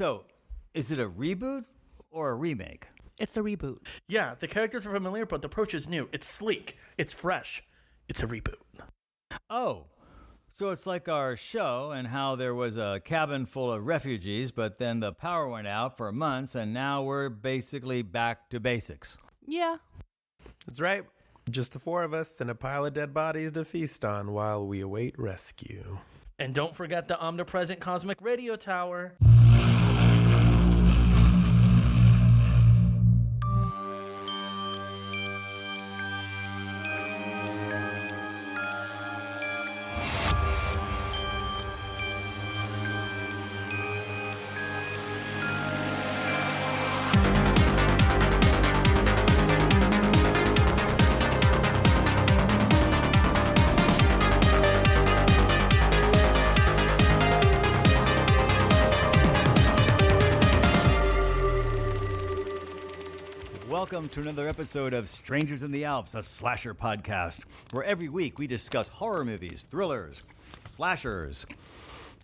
So, is it a reboot or a remake? It's a reboot. Yeah, the characters are familiar, but the approach is new. It's sleek. It's fresh. It's a reboot. Oh, so it's like our show and how there was a cabin full of refugees, but then the power went out for months, and now we're basically back to basics. Yeah. That's right. Just the four of us and a pile of dead bodies to feast on while we await rescue. And don't forget the omnipresent cosmic radio tower. Welcome to another episode of Strangers in the Alps, a slasher podcast, where every week we discuss horror movies, thrillers, slashers,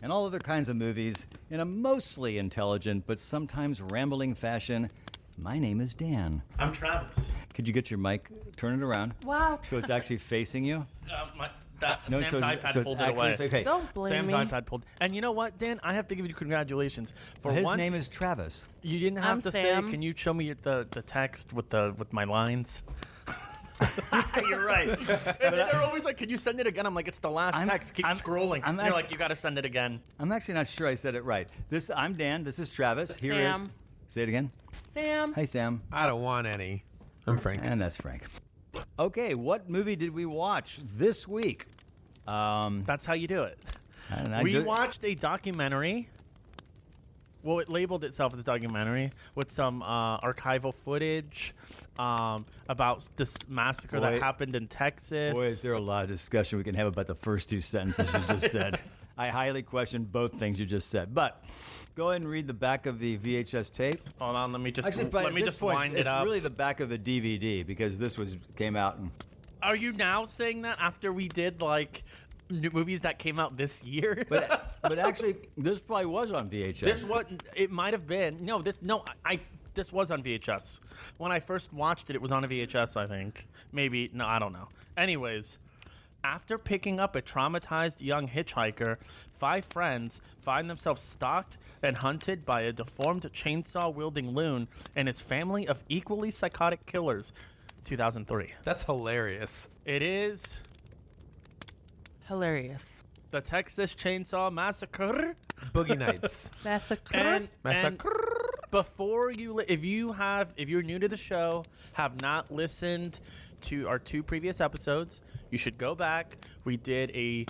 and all other kinds of movies in a mostly intelligent but sometimes rambling fashion. My name is Dan. I'm Travis. Could you get your mic, turn it around? Wow. So it's actually facing you? Sam's iPad pulled it away. Okay. Don't blame Sam's me. iPad pulled. And you know what, Dan? I have to give you congratulations. For His once, name is Travis. you didn't have I'm to Sam. say, can you show me the text with my lines? You're right. And then they're always like, can you send it again? I'm like, it's the last text. Keep scrolling. I'm You're like, you got to send it again. I'm actually not sure I said it right. I'm Dan. This is Travis. Here Sam. is... Say it again. Sam. Hey, Sam. I don't want any. I'm Frank. And that's Frank. Okay, what movie did we watch this week? That's how you do it. I don't know, We watched a documentary. Well, it labeled itself as a documentary with some archival footage about this massacre that happened in Texas. Boy, is there a lot of discussion we can have about the first two sentences you just said. I highly question both things you just said. But go ahead and read the back of the VHS tape. Hold on, let me just Actually, let me just wind it up. It's really the back of the DVD because this came out. Are you now saying that after we did like new movies that came out this year? But actually, this probably was on VHS. It might have been. This was on VHS. When I first watched it was on a VHS, I think. Maybe, no, I don't know. Anyways, after picking up a traumatized young hitchhiker, 5 friends find themselves stalked and hunted by a deformed chainsaw-wielding loon and his family of equally psychotic killers. 2003. That's hilarious. It is Hilarious. the Texas Chainsaw Massacre. Boogie Nights. Massacre. And Massacre. before you, if you're new to the show, have not listened to our 2 previous episodes, you should go back. We did a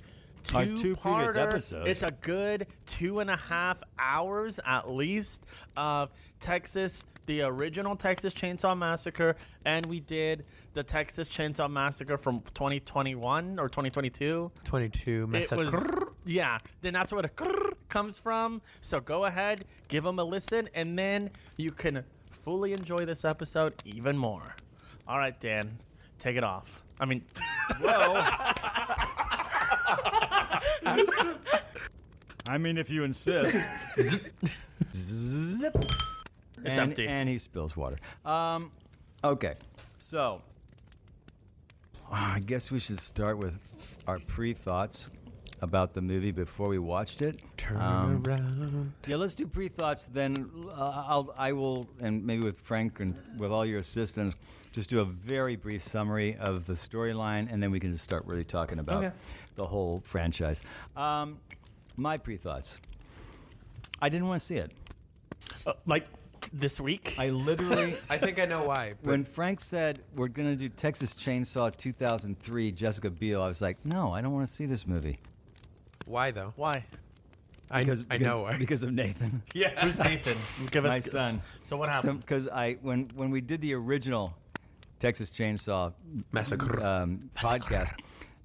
Our 2 previous two-parter. episodes. It's a good 2.5 hours at least of Texas, the original Texas Chainsaw Massacre, and we did the Texas Chainsaw Massacre from 2021 or 2022. 22 Massacre. Then that's where the grrr comes from. So go ahead, give them a listen, and then you can fully enjoy this episode even more. All right, Dan, take it off. I mean, if you insist. Zip. It's empty. And he spills water. Okay, so I guess we should start with our pre-thoughts about the movie before we watched it. Turn around. Yeah, let's do pre-thoughts. Then I will, and maybe with Frank and with all your assistance, just do a very brief summary of the storyline, and then we can just start really talking about the whole franchise. My pre-thoughts. I didn't want to see it. This week? I literally... I think I know why. But When Frank said we're going to do Texas Chainsaw 2003, Jessica Biel, I was like, no, I don't want to see this movie. why, though? Why? I know why. Because of Nathan. Yeah. Who's Nathan? Give us My son. So what happened? Because when we did the original Texas Chainsaw Massacre. podcast,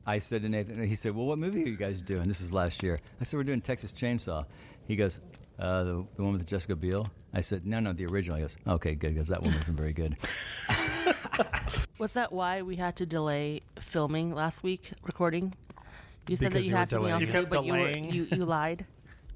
I said to Nathan, he said, well, what movie are you guys doing? This was last year. I said, we're doing Texas Chainsaw. He goes, the one with Jessica Biel? I said, no, the original. He goes, okay, good, because that one wasn't very good. Was that why we had to delay filming last week, recording? You said Because that you you had were something else delaying to do, it. but You kept you lied.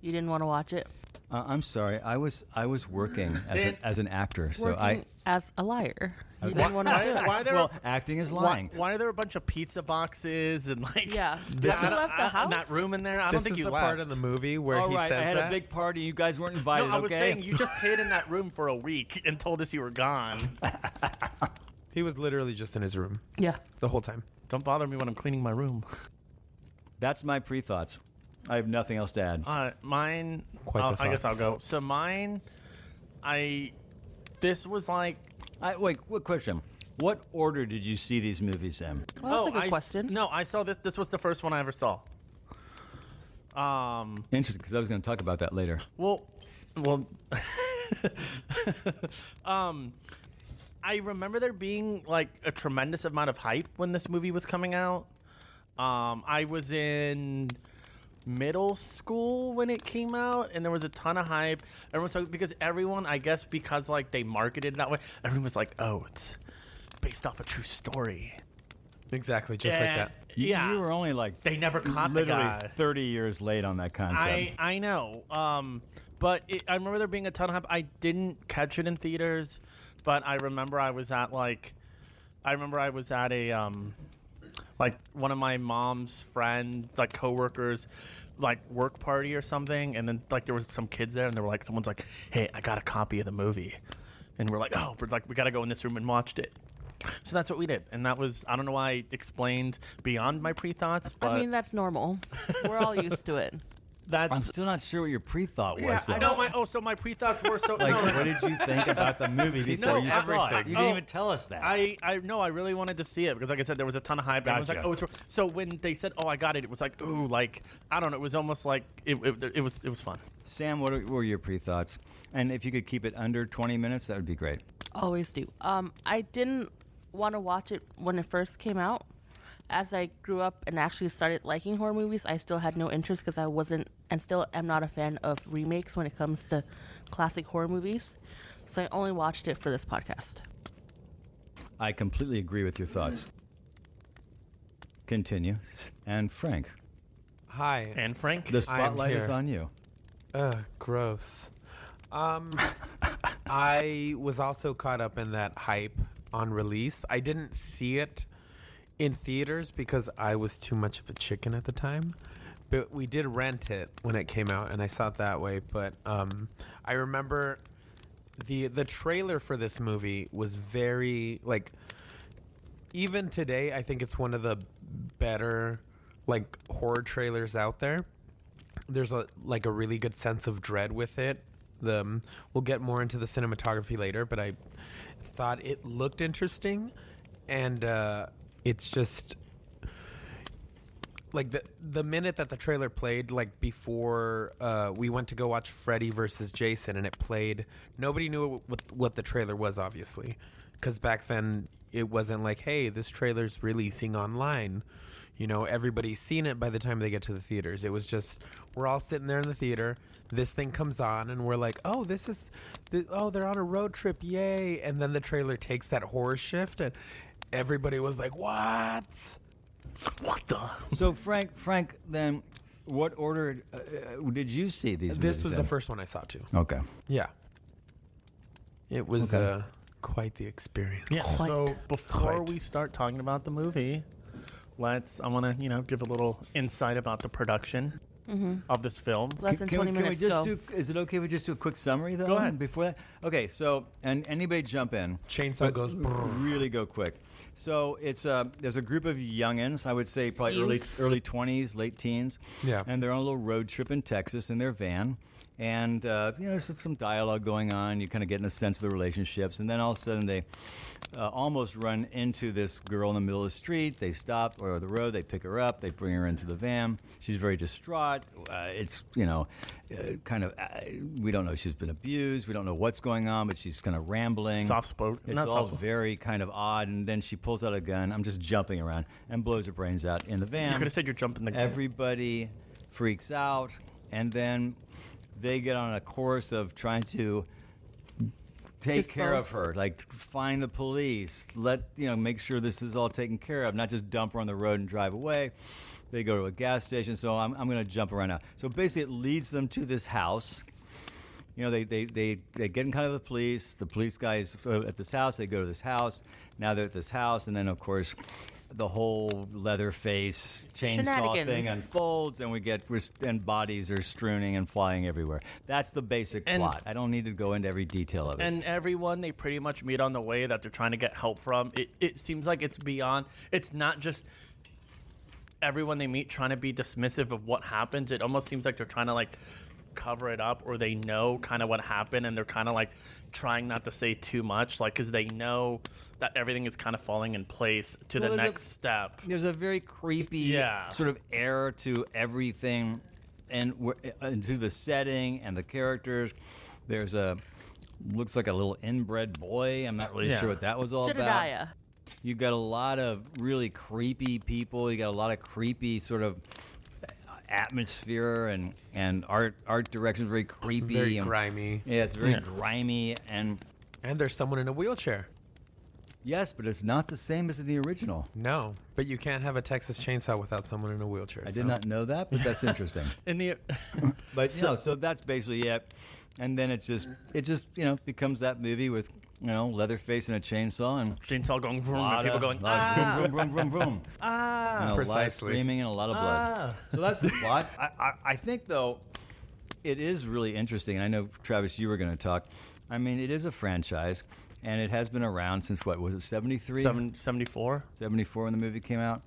You didn't want to watch it. I'm sorry. I was working Dan- as an actor, so Working as a liar. You didn't want to do it. Why are there? well, acting is lying. Why are there a bunch of pizza boxes and like? Yeah. This You is- left the house? that room in there. I don't This think is you the left. part in the movie where All he right, says I had that. a big party. You guys weren't invited. No, I was okay? saying you just hid in that room for a week and told us you were gone. He was literally just in his room Yeah. the whole time. Don't bother me when I'm cleaning my room. That's my pre-thoughts. I have nothing else to add. Mine. Quite the I guess I'll thoughts. go. So mine. This was like. Wait, what question? What order did you see these movies in? Well, that's a good I question. No, I saw this. This was the first one I ever saw. Interesting, because I was going to talk about that later. Well. I remember there being like a tremendous amount of hype when this movie was coming out. I was in middle school when it came out, and there was a ton of hype. Everyone was because everyone, I guess, because like they marketed it that way, everyone was like, "Oh, it's based off a true story." Exactly, just like that. Yeah, You were only like They never caught the literally guy. 30 years late on that concept. I know. But I remember there being a ton of hype. I didn't catch it in theaters, but I remember I was at a like one of my mom's friends, like coworkers, like work party or something, and then like there was some kids there, and they were like, someone's like, "Hey, I got a copy of the movie," and we're like, "Oh, we got to go in this room and watched it." So that's what we did, and that was I don't know why I explained beyond my pre-thoughts, but I mean, that's normal. We're all used to it. that's I'm still not sure what your pre-thought was. I though. know so my pre-thoughts were so Like, no, what did you think about the movie before No, you saw it? everything. You didn't Oh, even tell us that. I know I really wanted to see it because, like I said, there was a ton of hype. Everyone's like, Gotcha. "Oh, it's so." When they said, "Oh, I got it," it was like, "Ooh, like I don't know." It was almost like it was fun. Sam, what were your pre-thoughts? And if you could keep it under 20 minutes, that would be great. Always do. I didn't want to watch it when it first came out. As I grew up and actually started liking horror movies, I still had no interest because I wasn't and still am not a fan of remakes when it comes to classic horror movies. So I only watched it for this podcast. I completely agree with your thoughts. Continue. And Frank, Hi. And Frank, the spotlight is here. on you. Ugh, gross. I was also caught up in that hype on release. I didn't see it in theaters because I was too much of a chicken at the time. But we did rent it when it came out, and I saw it that way. But I remember the trailer for this movie was very, like, even today, I think it's one of the better, like, horror trailers out there. There's a really good sense of dread with it. We'll get more into the cinematography later, but I thought it looked interesting, and it's just like the minute that the trailer played, like before we went to go watch Freddy versus Jason, and it played. Nobody knew what the trailer was, obviously, because back then it wasn't like, hey, this trailer's releasing online. You know, everybody's seen it by the time they get to the theaters. It was just, we're all sitting there in the theater. This thing comes on, and we're like, oh, they're on a road trip, yay. And then the trailer takes that horror shift, and everybody was like, what? what the? So, Frank, then what order did you see these movies This was the in? first one I saw, too. Okay. Yeah. It was Okay. quite the experience. Yeah. Quite. So before Quite. we start talking about the movie, I want to give a little insight about the production of this film. Less than 20 minutes we just go. is it okay if we just do a quick summary, though? Go ahead. Before that? Okay, so, and anybody jump in. Chainsaw But goes brrr. really go quick. So it's there's a group of youngins, I would say probably Youths. early 20s, late teens. Yeah. And they're on a little road trip in Texas in their van. And, there's some dialogue going on. You kind of get in a sense of the relationships. And then all of a sudden they almost run into this girl in the middle of the street. They stop, or the road. They pick her up. They bring her into the van. She's very distraught. It's, kind of, we don't know if she's been abused. We don't know what's going on, but she's kind of rambling. Soft-spoken. It's Not all soft- very kind of odd. And then she pulls out a gun. I'm just jumping around and blows her brains out in the van. You could have said you're jumping the gun. Everybody freaks out, and then they get on a course of trying to take care of her, like find the police, make sure this is all taken care of, not just dump her on the road and drive away. They go to a gas station, so I'm going to jump around now. So basically it leads them to this house, they get in kind of the police. The police guys at this house. They go to this house. Now they're at this house, and then of course, the whole Leatherface chainsaw thing unfolds, and and bodies are strewing and flying everywhere. That's the basic plot. I don't need to go into every detail of it. And everyone they pretty much meet on the way that they're trying to get help from. It seems like it's beyond. It's not just everyone they meet trying to be dismissive of what happens. It almost seems like they're trying to like cover it up, or they know kind of what happened, and they're kind of like trying not to say too much, like because they know that everything is kind of falling in place to the next step. There's a very creepy sort of air to everything, and to the setting and the characters. There's looks like a little inbred boy. I'm not really sure what that was all Jedediah. about. You got a lot of really creepy people. You got a lot of creepy sort of atmosphere and art direction, very creepy, very grimy. Yeah, it's very grimy, and there's someone in a wheelchair. Yes, but it's not the same as in the original. No, but you can't have a Texas Chainsaw without someone in a wheelchair. I did not know that, but that's interesting. But so that's basically it. And then it just becomes that movie with Leatherface and a chainsaw and chainsaw going vroom, and people going vroom, vroom, vroom, vroom. ah, and a lot of screaming and a lot of blood. So that's the plot. I think though, it is really interesting. And I know Travis, you were going to talk. I mean, it is a franchise, and it has been around since what was it, 73? 74? 74 when the movie came out.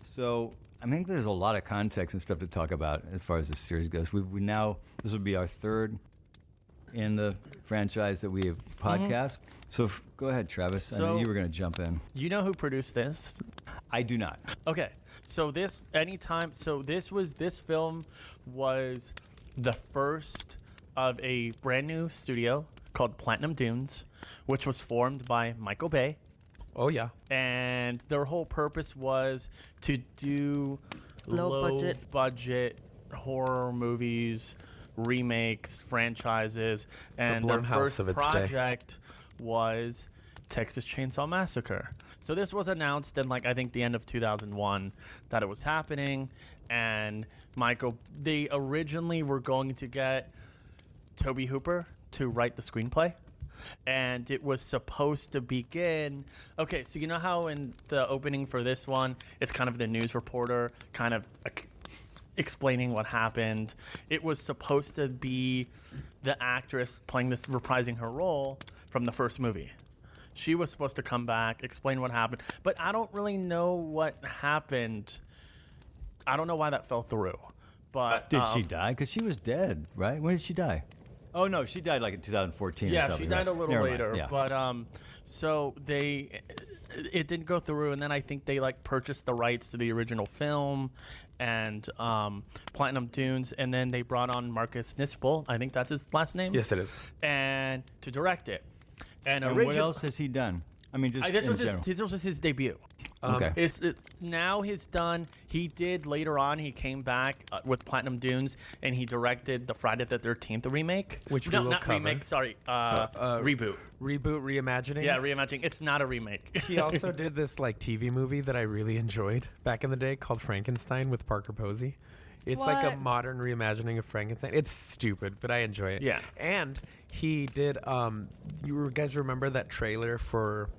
So I think there's a lot of context and stuff to talk about as far as this series goes. We now, this would be our third in the franchise that we have podcast. So go ahead, Travis. I know you were going to jump in. You know who produced this? I do not. Okay, so this film was the first of a brand new studio called Platinum Dunes, which was formed by Michael Bay. Oh yeah. And their whole purpose was to do low budget horror movies, remakes, franchises, and their first project was Texas Chainsaw Massacre. So this was announced in I think the end of 2001 that it was happening, and they originally were going to get Tobe Hooper to write the screenplay, and it was supposed to begin. Okay, so you know how in the opening for this one, it's kind of the news reporter kind of explaining what happened. It was supposed to be the actress playing this, reprising her role from the first movie. She was supposed to come back, explain what happened, but I don't really know what happened. I don't know why that fell through. But did she die? Because she was dead, right? When did she die? Oh no, she died in 2014. Yeah, or something, she died a little later. Yeah. But so it didn't go through, and then I think they purchased the rights to the original film and Platinum Dunes, and then they brought on Marcus Nispel. I think that's his last name. Yes, it is. And to direct it. And what else has he done? I mean, just this was his debut. Okay. Now he's done. He did later on. He came back with Platinum Dunes, and he directed the Friday the 13th remake. Which no, we will not cover. Remake. Sorry, reboot. Reboot, reimagining. Yeah, reimagining. It's not a remake. He also did this TV movie that I really enjoyed back in the day called Frankenstein with Parker Posey. It's like a modern reimagining of Frankenstein. It's stupid, but I enjoy it. Yeah. And he did. You guys remember that trailer for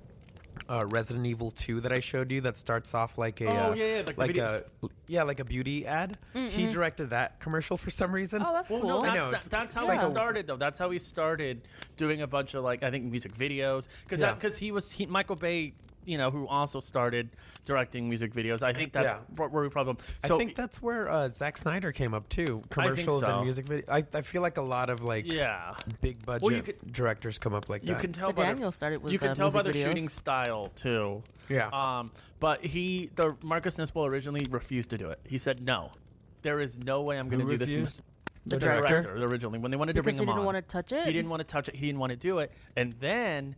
Resident Evil 2 that I showed you that starts off like a like a beauty ad. Mm-hmm. He directed that commercial for some reason. Oh, that's cool. No, I know, that's how he started though. That's how he started doing a bunch of I think music videos because Michael Bay, who also started directing music videos. I think that's where we problem. So I think that's where Zack Snyder came up too. Commercials and music videos. I feel like a lot lot of big budget directors come up like that. You can tell Daniel started with you can tell by the videos. shooting style too. Yeah. But the Marcus Nispel originally refused to do it. He said no. There is no way I'm going to do this. The director originally, when they wanted to bring him on, he didn't want to touch it. He didn't want to touch it. He didn't want to do it. And then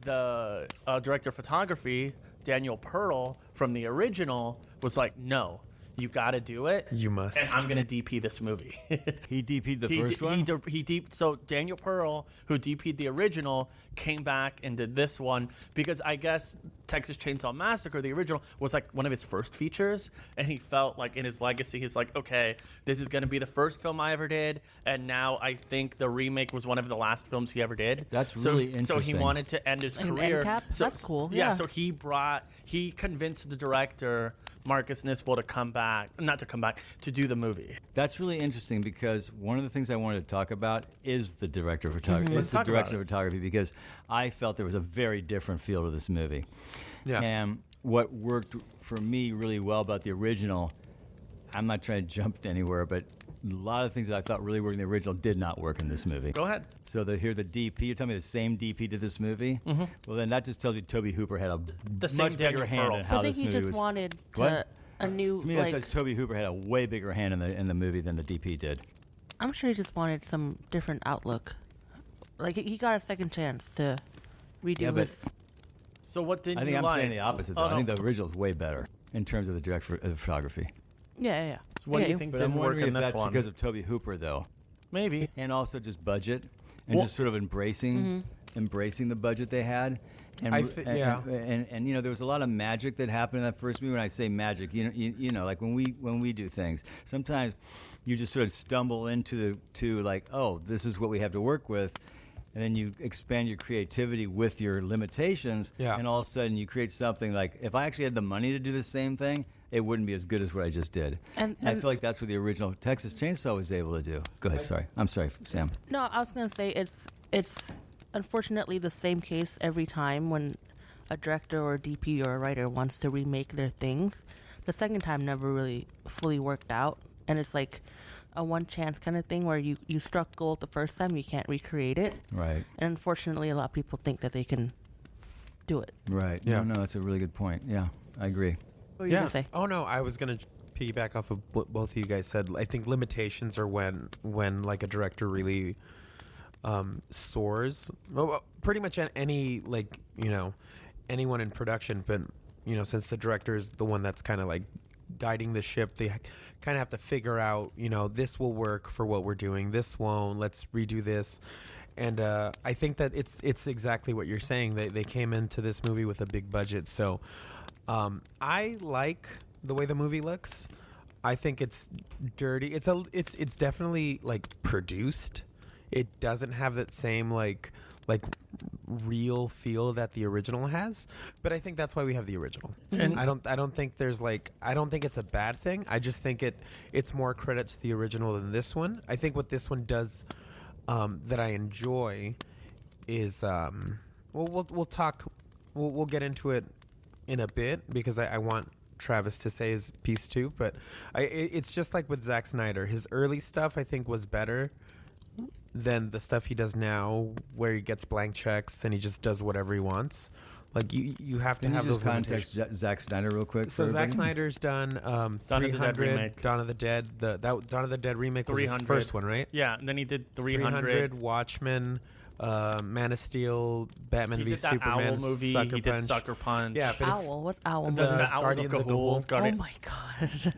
the director of photography, Daniel Pearl, from the original, was like, no, you got to do it. You must. And I'm going to DP this movie. He DP'd the first one? So Daniel Pearl, who DP'd the original, came back and did this one because I guess Texas Chainsaw Massacre, the original, was like one of his first features. And he felt like in his legacy, he's like, okay, this is going to be the first film I ever did. And now I think the remake was one of the last films he ever did. That's really interesting. So he wanted to end his Like an career. end cap? So, That's cool. Yeah, Yeah. so he convinced the director, Marcus Nispel, to do the movie. That's really interesting because one of the things I wanted to talk about is the director of photography. Let's It's the talk about direction it. of photography because I felt there was a very different feel to this movie. Yeah. And what worked for me really well about the original, I'm not trying to jump anywhere, but a lot of things that I thought really worked in the original did not work in this movie. Go ahead. So here the DP, you're telling me the same DP did this movie? Mm-hmm. Well, then that just tells you Tobe Hooper had a The same much bigger Daniel hand Pearl. in how I think this he movie just was. wanted What? a new To me, that like. says Tobe Hooper had a way bigger hand in the movie than the DP did. I'm sure he just wanted some different outlook. Like he got a second chance to redo Yeah, but his. So what didn't I think you I'm like? saying the opposite, though. Oh, I no. think the original is way better in terms of the photography. Yeah. So what do you Yeah, think But I'm didn't work wondering in if this that's one? because of Tobe Hooper, though, Maybe. and also just budget and Well- just sort of embracing the budget they had. And, yeah. and you know, there was a lot of magic that happened in that first movie. When I say magic, you know, like when we do things, sometimes you just sort of stumble into like, oh, this is what we have to work with. And then you expand your creativity with your limitations, Yeah. and all of a sudden you create something like, if I actually had the money to do the same thing, it wouldn't be as good as what I just did. And I feel like that's what the original Texas Chainsaw was able to do. Go ahead, sorry. I'm sorry, Sam. No, I was gonna say it's unfortunately the same case every time when a director or a DP or a writer wants to remake their things. The second time never really fully worked out, and it's like a one chance kind of thing where you struck gold the first time, you can't recreate it. Right. And unfortunately, a lot of people think that they can do it. Right. Yeah. No, that's a really good point. Yeah, I agree. What were you gonna say? Oh no, I was gonna piggyback off of what both of you guys said. I think limitations are when like a director really soars. Well, pretty much any like anyone in production, but since the director is the one that's kind of like guiding the ship, they kind of have to figure out this will work for what we're doing, this won't. Let's redo this. And I think that it's exactly what you're saying. They came into this movie with a big budget, so I like the way the movie looks. I think it's dirty. It's definitely like produced. It doesn't have that same like real feel that the original has, but I think that's why we have the original. And I don't think it's a bad thing. I just think it's more credit to the original than this one. I think what this one does that I enjoy is we'll get into it in a bit because I want Travis to say his piece too, but it's just like with Zack Snyder. His early stuff I think was better than the stuff he does now, where he gets blank checks and he just does whatever he wants. Like you have to Can have you those just context limitations. Zack Snyder real quick? So for Zack everybody? Snyder's done Dawn of the Dead 300, remake. Dawn of the Dead. That Dawn of the Dead remake was his 300. first one, right? Yeah, and then he did 300, Watchmen, Man of Steel, Batman He v did that Superman, Owl movie. Sucker He did Punch. Sucker Punch. Yeah, but if, Owl. What's Owl? And The then the Owls Guardians of of Gahul. Gahul. Oh my god.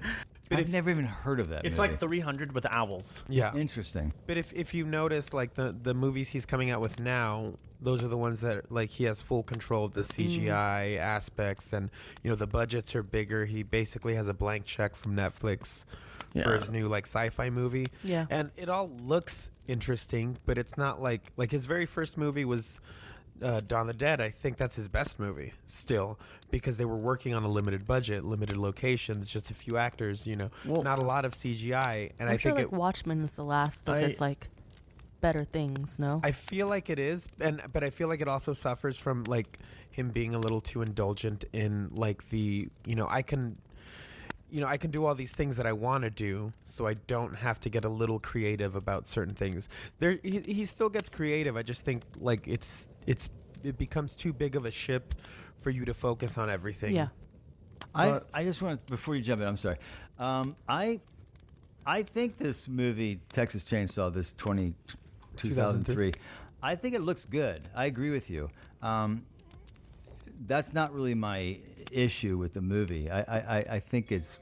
I've never even heard of that It's movie. like 300 with owls. yeah. Interesting. But if you notice, like the movies he's coming out with now, those are the ones that like he has full control of the CGI aspects, and the budgets are bigger. He basically has a blank check from Netflix for his new like sci-fi movie. Yeah. And it all looks interesting, but it's not like his very first movie was Dawn of the Dead. I think that's his best movie still, because they were working on a limited budget, limited locations, just a few actors, not a lot of CGI. And I'm I sure think like Watchmen is the last of his like better things. No. I feel like it is, but I feel like it also suffers from like him being a little too indulgent in like the I can do all these things that I want to do, so I don't have to get a little creative about certain things. He still gets creative. I just think like it becomes too big of a ship for you to focus on everything. Yeah. I just want to, before you jump in, I'm sorry. I think this movie, Texas Chainsaw, this 2003, I think it looks good. I agree with you. That's not really my issue with the movie. I think it's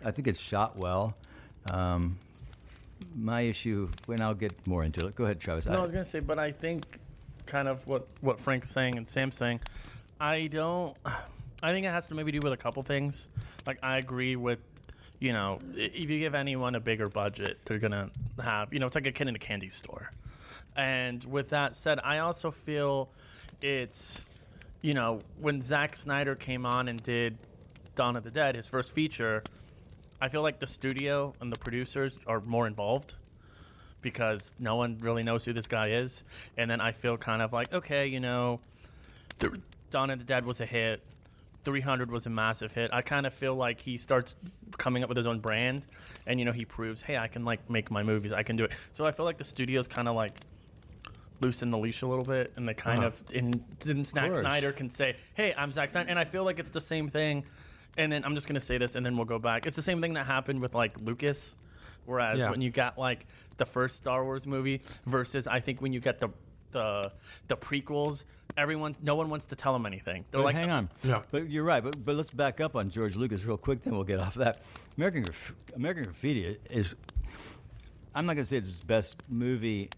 I think it's shot well. My issue, and I'll get more into it. Go ahead, Travis. No, I was gonna say, but I think kind of what Frank's saying and Sam's saying. I think it has to maybe do with a couple things. Like I agree with, if you give anyone a bigger budget, they're gonna have, it's like a kid in a candy store. And with that said, I also feel it's, when Zack Snyder came on and did Dawn of the Dead, his first feature, I feel like the studio and the producers are more involved because no one really knows who this guy is. And then I feel kind of like, okay, Dawn of the Dead was a hit. 300 was a massive hit. I kind of feel like he starts coming up with his own brand and, he proves, hey, I can, make my movies. I can do it. So I feel like the studio's kind of, loosen the leash a little bit, and they kind of, and Zack Snyder can say, hey, I'm Zack Snyder. And I feel like it's the same thing. And then I'm just going to say this, and then we'll go back. It's the same thing that happened with, Lucas, whereas when you got, the first Star Wars movie versus I think when you get the prequels, no one wants to tell them anything. They're hang on. Yeah. But you're right. But let's back up on George Lucas real quick, then we'll get off that. American Graffiti is, I'm not going to say it's his best movie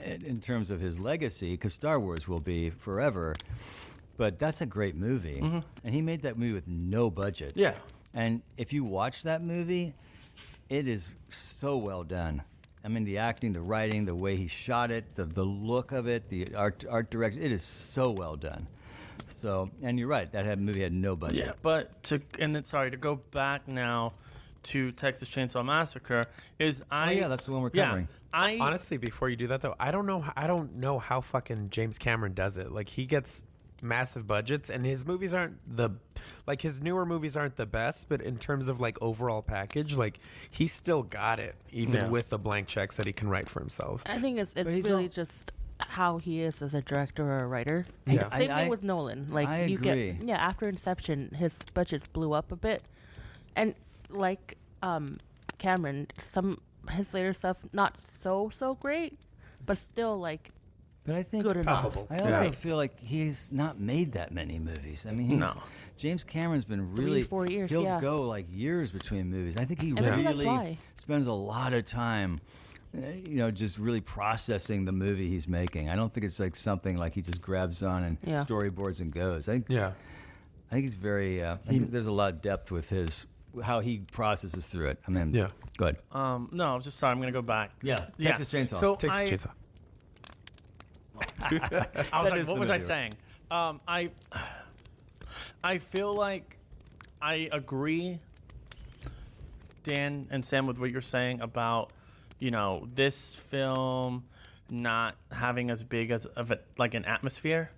in terms of his legacy, because Star Wars will be forever. But that's a great movie. Mm-hmm. And he made that movie with no budget. Yeah. And if you watch that movie, it is so well done. I mean, the acting, the writing, the way he shot it, the look of it, the art direction, it is so well done. So, and you're right, that movie had no budget. Yeah, but to go back now to Texas Chainsaw Massacre that's the one we're covering. Honestly, before you do that though, I don't know how fucking James Cameron does it. He gets massive budgets, and his movies aren't his newer movies aren't the best, but in terms of overall package, he still got it even with the blank checks that he can write for himself. I think it's really just how he is as a director or a writer. Yeah. Same thing with Nolan. I agree. After Inception, his budgets blew up a bit, and Cameron, his later stuff not so great, but still But I think good enough. I also feel like he's not made that many movies. I mean, James Cameron's been really 3-4 years. He'll go years between movies. I think he maybe that's really why. spends a lot of time, just really processing the movie he's making. I don't think it's something he just grabs on and storyboards and goes. I think he's very. I think there's a lot of depth with how he processes through it. I mean, go ahead. No, I'm just sorry. I'm gonna go back. Texas Chainsaw. So Texas Chainsaw. I was like, what was I saying? I feel like I agree, Dan and Sam, with what you're saying about, this film not having as big of an atmosphere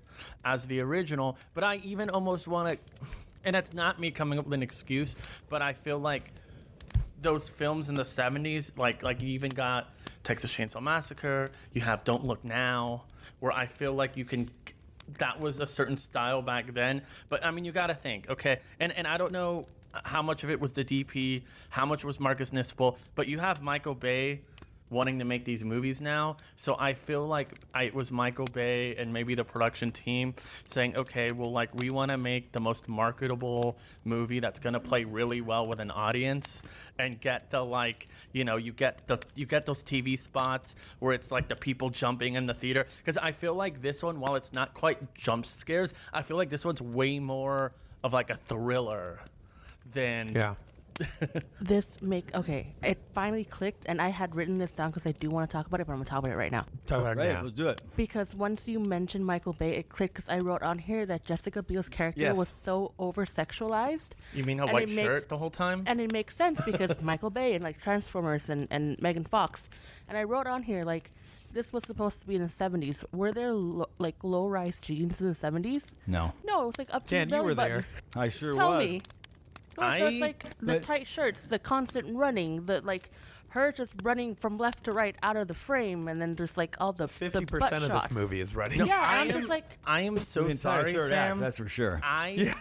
as the original. But I even almost want to, and that's not me coming up with an excuse, but I feel like those films in the 70s, like you even got Texas Chainsaw Massacre, you have Don't Look Now, where I feel like that was a certain style back then. But I mean, you got to think, okay, and I don't know how much of it was the DP, how much was Marcus Nispel, but you have Michael Bay wanting to make these movies now. So I feel like it was Michael Bay and maybe the production team saying, okay, well, we want to make the most marketable movie that's going to play really well with an audience and get the you get those TV spots where it's the people jumping in the theater. Because I feel like this one, while it's not quite jump scares, I feel like this one's way more of a thriller than it finally clicked, and I had written this down because I do want to talk about it, but I'm going to talk about it right now. Talk about it now. Let's do it. Because once you mentioned Michael Bay, it clicked because I wrote on here that Jessica Biel's character was so over-sexualized. You mean a white shirt the whole time? And it makes sense because Michael Bay and Transformers and Megan Fox. And I wrote on here, this was supposed to be in the 70s. Were there low-rise jeans in the 70s? No. No, it was up to Dan, the belly you were button. there. I sure Tell was. me. Well, so it's the tight shirts, the constant running, her just running from left to right out of the frame, and then just all the 50% of this movie is running. No, I'm just I am so the entire sorry, third Sam. act, that's for sure. I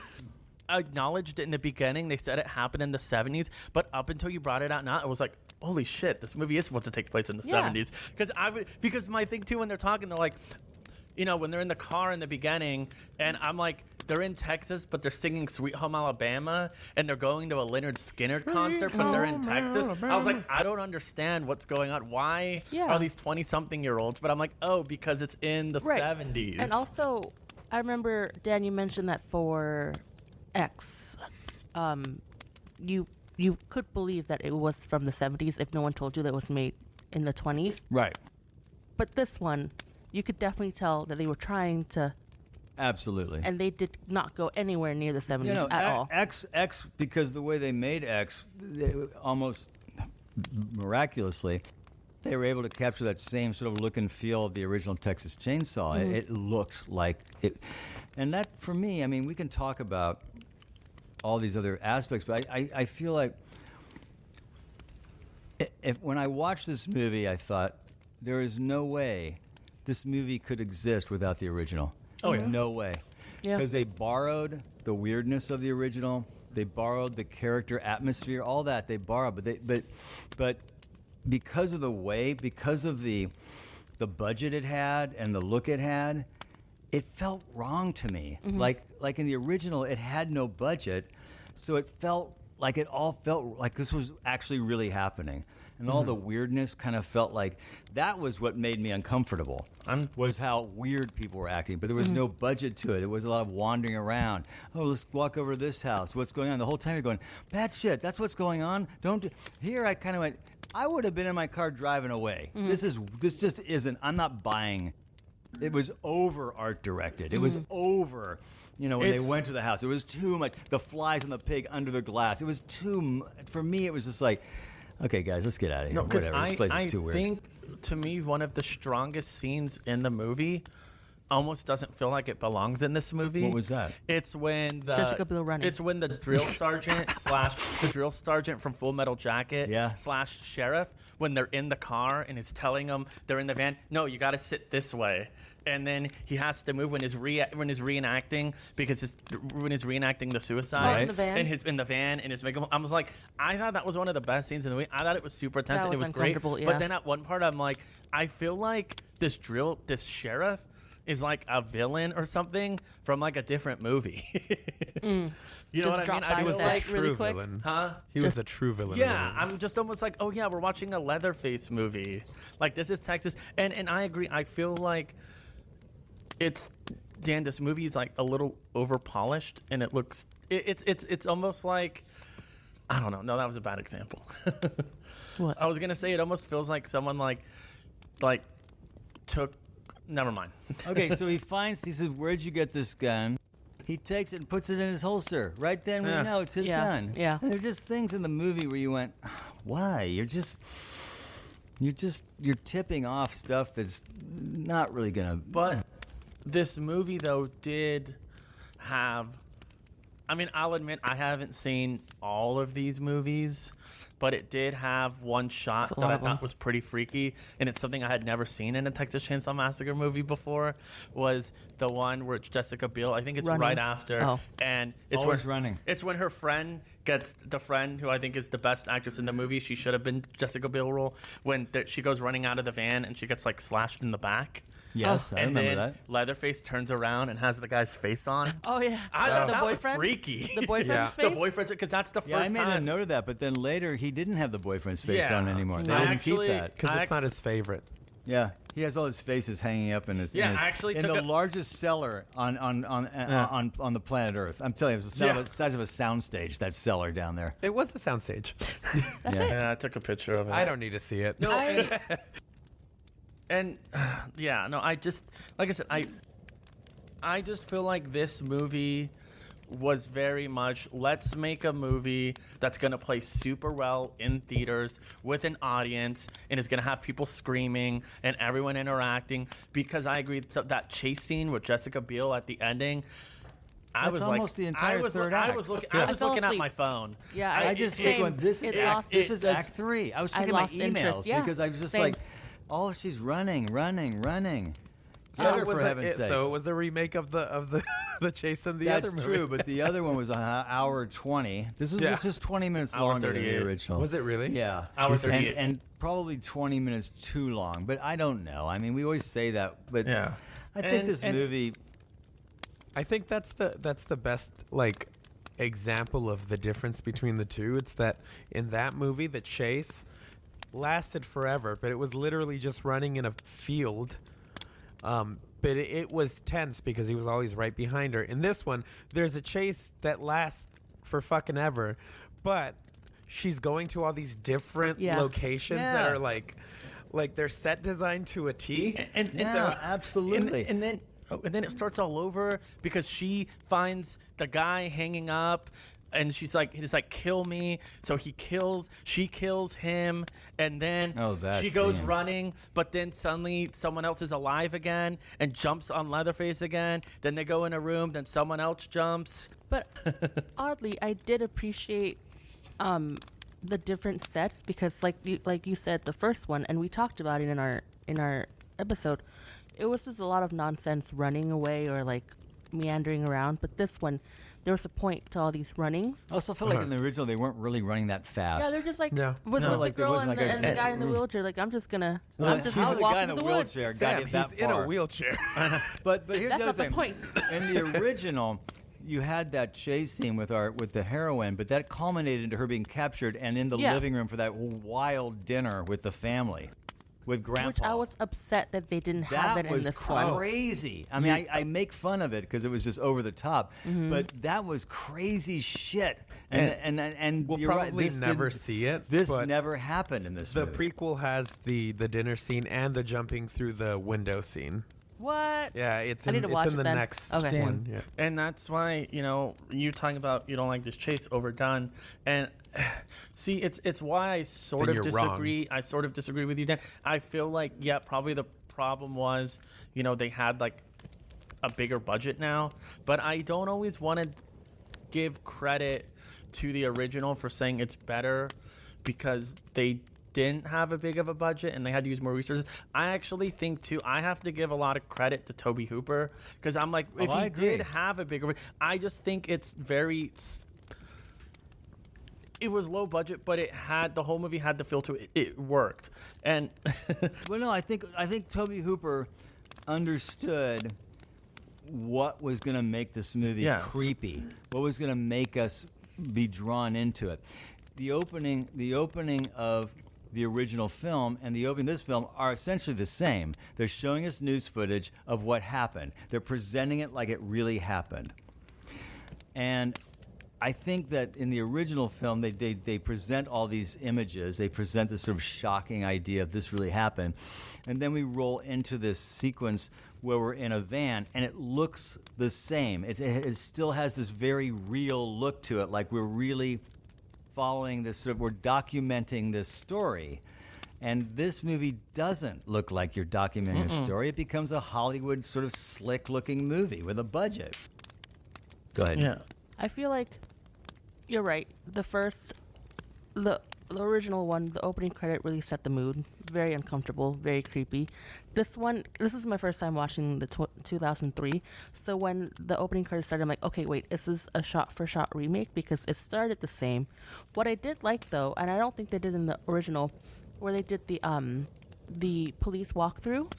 acknowledged it in the beginning. They said it happened in the 70s, but up until you brought it out now, it was holy shit, this movie is supposed to take place in the 70s. Because my thing too, when they're talking, they're when they're in the car in the beginning, and I'm like, they're in Texas, but they're singing Sweet Home Alabama, and they're going to a Leonard Skinner concert, but they're in Texas. I was like, I don't understand what's going on. Why are these 20-something-year-olds? But I'm like, oh, because it's in the 70s. And also, I remember, Dan, you mentioned that for X, you could believe that it was from the 70s if no one told you that it was made in the 20s. Right. But this one, you could definitely tell that they were trying to. Absolutely. And they did not go anywhere near the 70s at all. X, because the way they made X, almost miraculously, they were able to capture that same sort of look and feel of the original Texas Chainsaw. Mm-hmm. It looked like it. And that, for me, I mean, we can talk about all these other aspects, but I feel like when I watched this movie, I thought, there is no way this movie could exist without the original. Oh, yeah. No way. Yeah. Because they borrowed the weirdness of the original. They borrowed the character atmosphere, all that they borrowed. But because of the way, because of the budget it had and the look it had, it felt wrong to me. Mm-hmm. Like in the original, it had no budget, so it felt like this was actually really happening. And all the weirdness kind of felt like that was what made me uncomfortable. Was how weird people were acting, but there was no budget to it. It was a lot of wandering around. Oh, let's walk over to this house. What's going on? The whole time you're going, bad shit. That's what's going on. Here I kind of went. I would have been in my car driving away. This just isn't. I'm not buying. It was over art directed. It was over. When they went to the house, it was too much. The flies and the pig under the glass. It was too. For me, it was just like. Okay, guys, let's get out of here. No, because Whatever. This place is too weird. I think, to me, one of the strongest scenes in the movie almost doesn't feel like it belongs in this movie. What was that? It's when Jessica Biel running. It's when the drill sergeant the drill sergeant from Full Metal Jacket / sheriff, when they're in the car and is telling them they're in the van, no, you got to sit this way. And then he has to move when he's reenacting when he's reenacting the suicide Right. In the van. in the van and his makeup. I was like, I thought that was one of the best scenes in the movie. I thought it was super tense That and it was was great. uncomfortable, yeah. But then at one part, I'm like, I feel like this sheriff is like a villain or something from like a different movie. You know Just what I drop mean? by I with was that like, True really quick. villain. huh? He was the true villain. Yeah, of the movie. I'm just almost like, oh yeah, we're watching a Leatherface movie. Like this is Texas, and I agree. I feel like this movie is like a little over polished, and it looks it's almost like, I don't know. No, that was a bad example. What? I was gonna say it almost feels like someone like took. Never mind. Okay, so he says, where'd you get this gun? He takes it and puts it in his holster. Right then we know it's his gun. Yeah. And there's just things in the movie where you went, why? You're tipping off stuff that's not really gonna. But this movie, though, did have. I mean, I'll admit I haven't seen all of these movies, but it did have one shot that I thought was pretty freaky, and it's something I had never seen in a Texas Chainsaw Massacre movie before. Was the one where it's Jessica Biel? I think it's Running. right after, and it's Always when, running. It's when her friend gets the friend who I think is the best actress in the movie. She should have been Jessica Biel role when she goes running out of the van and she gets like slashed in the back. Yes, I remember then that. Leatherface turns around and has the guy's face on. Oh yeah, I thought the that boyfriend. was freaky. The boyfriend's Yeah. face. The boyfriend's, because that's the first Yeah, I made a time. note of that, but then later he didn't have the boyfriend's face Yeah. on anymore. They I didn't actually- keep that. Because it's not his favorite. Yeah, he has all his faces hanging up in his. Yeah, in his, I actually in took the a- largest cellar on the planet Earth. I'm telling you, it's the size of a soundstage. That cellar down there. It was the soundstage. That's it. Yeah, I took a picture of it. I don't need to see it. No, and yeah, no, I just, like I said, I just feel like this movie was very much, let's make a movie that's going to play super well in theaters with an audience and is going to have people screaming and everyone interacting, because I agree that chase scene with Jessica Biel at the ending, I That's was almost like, the entire third act. I was looking I fell at asleep. my phone. Yeah, I just was same. going, this is It lost- this is it Act 3. I was I checking my lost emails interest, yeah. because I was just Same. like, oh, she's running. Get her, for heaven's sake. So it was the remake of the the chase in the That's other movie. true, but the other one was an hour 20. This was 20 minutes Hour longer than 38. the original. Was it really? Yeah. Hour 38. And probably 20 minutes too long, but I don't know. I mean, we always say that, but Yeah. I think this movie. I think that's the best like example of the difference between the two. It's that in that movie, the chase lasted forever, but it was literally just running in a field. But it was tense because he was always right behind her. In this one, there's a chase that lasts for fucking ever, but she's going to all these different locations that are like they're set designed to a T. Absolutely. And then it starts all over because she finds the guy hanging up. And she's like, he's like, kill me. So she kills him. And then she goes running. But then suddenly someone else is alive again and jumps on Leatherface again. Then they go in a room. Then someone else jumps. But oddly, I did appreciate the different sets because like you said, the first one, and we talked about it in our episode, it was just a lot of nonsense running away or like meandering around. But this one, there was a point to all these runnings. I also felt like in the original they weren't really running that fast. Yeah, they're just like with like the girl wasn't and, like and the guy in the wheelchair. Like I'm just how walking the guy in through the the wheelchair woods. got it that He's in far. a wheelchair. But here's That's the other not the thing. point. In the original, you had that chase scene with the heroine, but that culminated into her being captured and in the living room for that wild dinner with the family. With Grandpa. Which I was upset that they didn't have it in this one. That was crazy. I mean, I make fun of it because it was just over the top, but that was crazy shit. And we'll you're probably right, never see it. This but never happened in this the movie. prequel has the dinner scene and the jumping through the window scene. What? Yeah, it's I need to watch in it the then. next Okay. one. Yeah. And that's why, you're talking about you don't like this chase overdone. And see, it's why I sort Then of you're disagree. wrong. I sort of disagree with you, Dan. I feel like, probably the problem was, they had like a bigger budget now. But I don't always want to give credit to the original for saying it's better because they didn't have a big of a budget and they had to use more resources. I actually think too, I have to give a lot of credit to Tobe Hooper because I'm like, if he did have a bigger, I just think it was low budget, but the whole movie had the feel to it. It worked. And well, no, I think Tobe Hooper understood what was going to make this movie creepy. What was going to make us be drawn into it. The opening of the original film and the opening of this film are essentially the same. They're showing us news footage of what happened. They're presenting it like it really happened. And I think that in the original film, they present all these images. They present this sort of shocking idea of this really happened. And then we roll into this sequence where we're in a van, and it looks the same. It still has this very real look to it, like we're really following this, we're documenting this story. And this movie doesn't look like you're documenting a story. It becomes a Hollywood sort of slick-looking movie with a budget. Go ahead. yeah. I feel like you're right. The original one, the opening credit really set the mood. Very uncomfortable, very creepy. This is my first time watching the 2003. So when the opening credit started, I'm like, okay, wait, is this a shot-for-shot remake? Because it started the same. What I did like, though, and I don't think they did in the original, where they did the police walkthrough,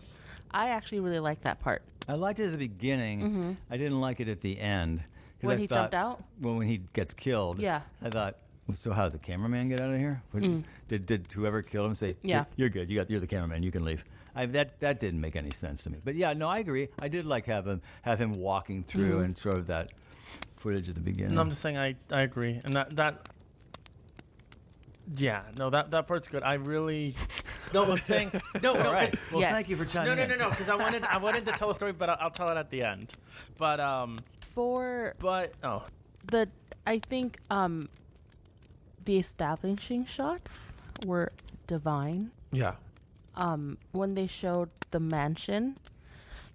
I actually really liked that part. I liked it at the beginning. Mm-hmm. I didn't like it at the end. When he jumped out? Well, when he gets killed. Yeah. I thought, so how did the cameraman get out of here? Did whoever killed him say, Yeah. you're good, you're the cameraman, you can leave? That didn't make any sense to me. But yeah, no, I agree. I did like have him walking through and sort of that footage at the beginning. No, I'm just saying I agree. And that that part's good. I really no. I'm saying no. All right. 'cause- Well, Yes. thank you for chiming in. No. Because I wanted to tell a story, but I'll tell it at the end. But I think the establishing shots were divine. Yeah. When they showed the mansion,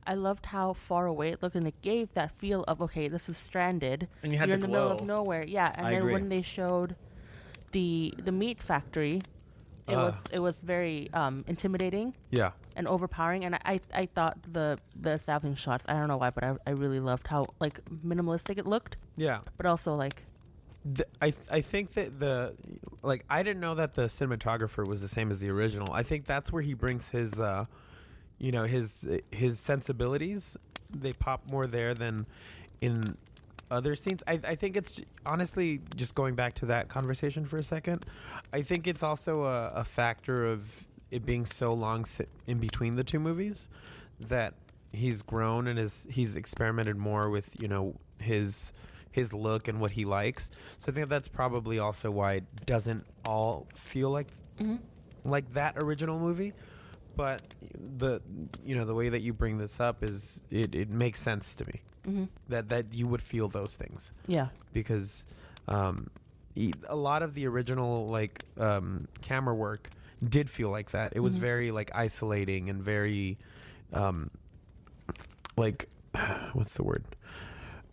I loved how far away it looked, and it gave that feel of, okay, this is stranded. And you had You're the in the middle of glow. nowhere. Yeah, and I then agree. when they showed the meat factory, it was very intimidating Yeah. and overpowering. And I thought the establishing shots, I don't know why, but I really loved how like minimalistic it looked, Yeah. but also like I think that I didn't know that the cinematographer was the same as the original. I think that's where he brings his his sensibilities, they pop more there than in other scenes. I think it's honestly, just going back to that conversation for a second, I think it's also a factor of it being so long in between the two movies that he's grown and he's experimented more with his look and what he likes. So I think that's probably also why it doesn't all feel like that original movie. But the way that you bring this up is it makes sense to me that you would feel those things. Yeah, because a lot of the original camera work did feel like that. It was very isolating and very what's the word?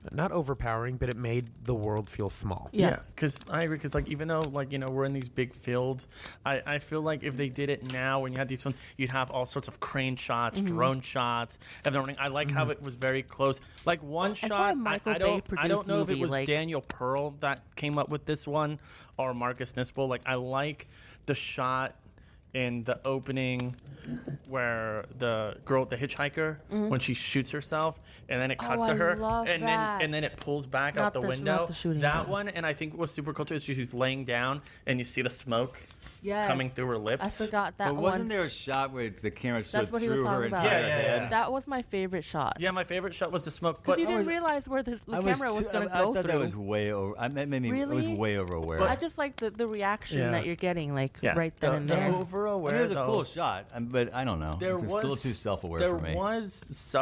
Not overpowering, but it made the world feel small. Yeah, because I agree. Because even though we're in these big fields, I feel like if they did it now, when you had these films, you'd have all sorts of crane shots, drone shots, everything. I like how it was very close. Like one shot, I don't know if it was Daniel Pearl that came up with this one or Marcus Nispel. I like the shot in the opening where the hitchhiker, when she shoots herself and then it cuts to her and then it pulls back out the window. That one, and I think what was super cool too is she's laying down and you see the smoke coming through her lips. I forgot that but one. wasn't there a shot where the camera showed what he through was her talking about. entire head? That was my favorite shot. Yeah, my favorite shot was the smoke. Because you didn't realize where the camera was going to go through. I thought that was way over. That made me. Really? It was way over aware. But I just like the reaction that you're getting, right then and there. Over aware. It was a cool shot, but I don't know. It was still too self-aware for me. There was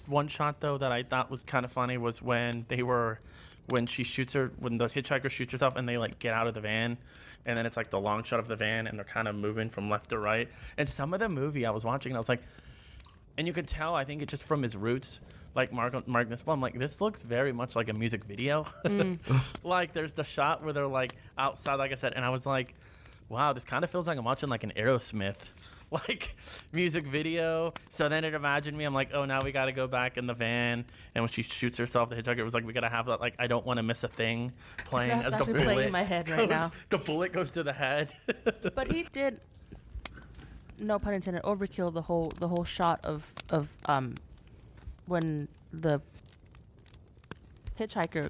one shot though that I thought was kind of funny was when the hitchhiker shoots herself and they get out of the van. And then it's the long shot of the van, and they're kind of moving from left to right. And some of the movie I was watching, and I was like, and you could tell, I think it's just from his roots, Mark Nispel. I'm like, this looks very much like a music video. There's the shot where they're outside, like I said, and I was like, wow, this kind of feels like I'm watching an Aerosmith music video. So then it imagined me. I'm like, oh, now we got to go back in the van. And when she shoots herself, the hitchhiker, it was we got to have that, I don't want to miss a thing playing as the bullet. Playing in my head right now. The bullet goes to the head. But he did, no pun intended, overkill the whole shot of when the hitchhiker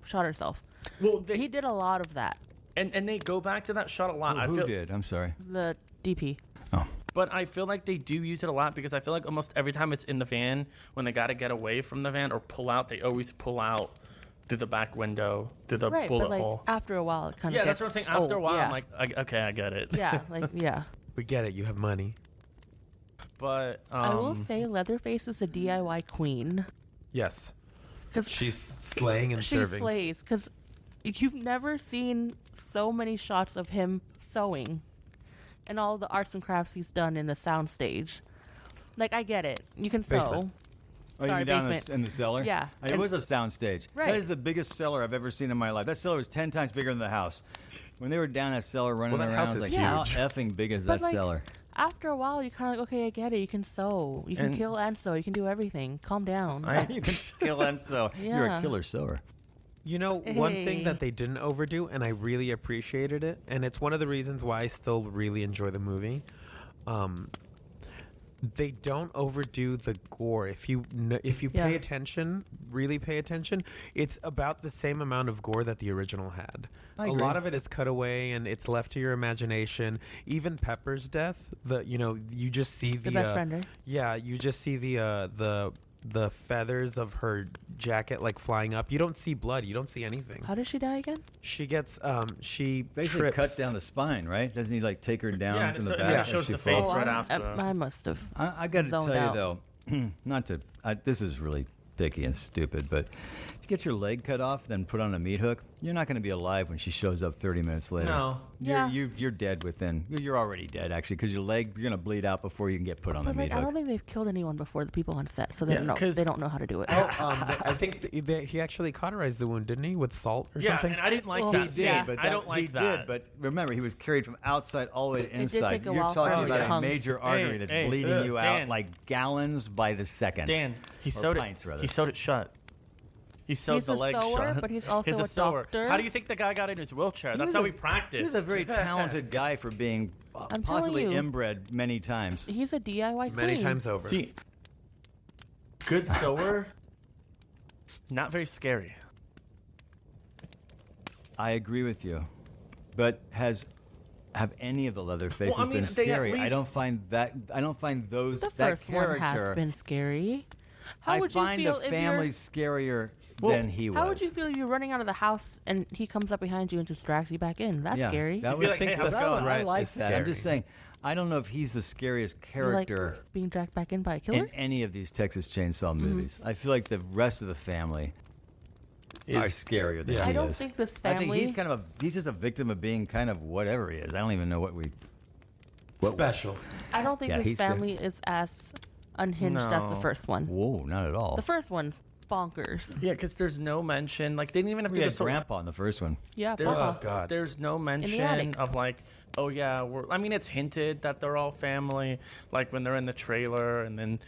shot herself. Well, he did a lot of that. And they go back to that shot a lot. Who did? I'm sorry. The DP. Oh. But I feel like they do use it a lot because I feel like almost every time it's in the van, when they got to get away from the van or pull out, they always pull out through the back window, through the bullet hole. After a while, it kind of Yeah, that's what I'm saying. After a while, yeah. I'm like, okay, I get it. Yeah, yeah. We get it. You have money. But I will say Leatherface is a DIY queen. Yes. Because she's slaying and serving. She slays because you've never seen so many shots of him sewing and all the arts and crafts he's done in the soundstage. I get it. You can sew. Oh, you mean down in the cellar? Yeah. It was a sound stage. Right. That is the biggest cellar I've ever seen in my life. That cellar was 10 times bigger than the house. When they were down that cellar running that around, house I was is like, how huge. effing big is that cellar? After a while, you're kind of okay, I get it. You can sew. You can kill and sew. You can do everything. Calm down. You can kill and sew. Yeah. You're a killer sewer. One thing that they didn't overdo, and I really appreciated it, and it's one of the reasons why I still really enjoy the movie, they don't overdo the gore. If you pay attention, really pay attention, it's about the same amount of gore that the original had. I A agree. lot of it is cut away and it's left to your imagination. Even Pepper's death, you just see the best friend, right? Yeah, you just see the feathers of her jacket flying up. You don't see blood. You don't see anything. How does she die again? She gets she Basically trips. cuts down the spine, right? Doesn't he take her down from the back? Yeah, as it shows she the falls? face right after. I must have. I got to tell zoned you out. though, not to. This is really picky and stupid, but if you get your leg cut off, then put on a meat hook, you're not going to be alive when she shows up 30 minutes later. No. You're dead within. You're already dead actually, because your leg, you're going to bleed out before you can get put on the But meat I hook. don't think they've killed anyone before the people on set, so they don't know how to do it. I think he actually cauterized the wound, didn't he, with salt or something? And I didn't like Well, that. he did, but I don't like that. Did, but remember, he was carried from outside all the way to did inside. take a You're while talking for him to about a hung. major artery that's bleeding you out Dan. like gallons by the second. Dan, he Or sewed pints, it. rather. He sewed it shut. He sewed He's the a leg sewer, shut. but he's also a sewer. doctor. How do you think the guy got in his wheelchair? That's how he practiced. He's a very talented guy for being I'm possibly telling you. inbred many times. He's a DIY Many queen. times over. See, good sewer, not very scary. I agree with you, but have any of the Leatherfaces Well, I mean, been they at scary? I least- don't find that. I don't find those The that first one character. has been scary. How I would you find feel the if family you're? scarier than he was. How would you feel if you're running out of the house and he comes up behind you and just drags you back in? That's Yeah, scary. That You'd be was like, hey, how's it I going? I like Is that. I'm just scary. saying. I don't know if he's the scariest You like character being dragged back in by a killer. in any of these Texas Chainsaw movies. I feel like the rest of the family are scarier than yeah. he I don't is. think this I think family. he's kind of he's just a victim of being kind of whatever he is. I don't even know what we. Special. I don't think Yeah, this he's family is as unhinged as the No. first one. Whoa, not at all. The first one's bonkers. Yeah, because there's no mention. Like, they didn't even have We to had do the Grandpa in the first one. Yeah, There's, Papa. Oh, God. There's no mention attic. of like, oh yeah, I mean, it's hinted that they're all family. Like when they're in the trailer, and then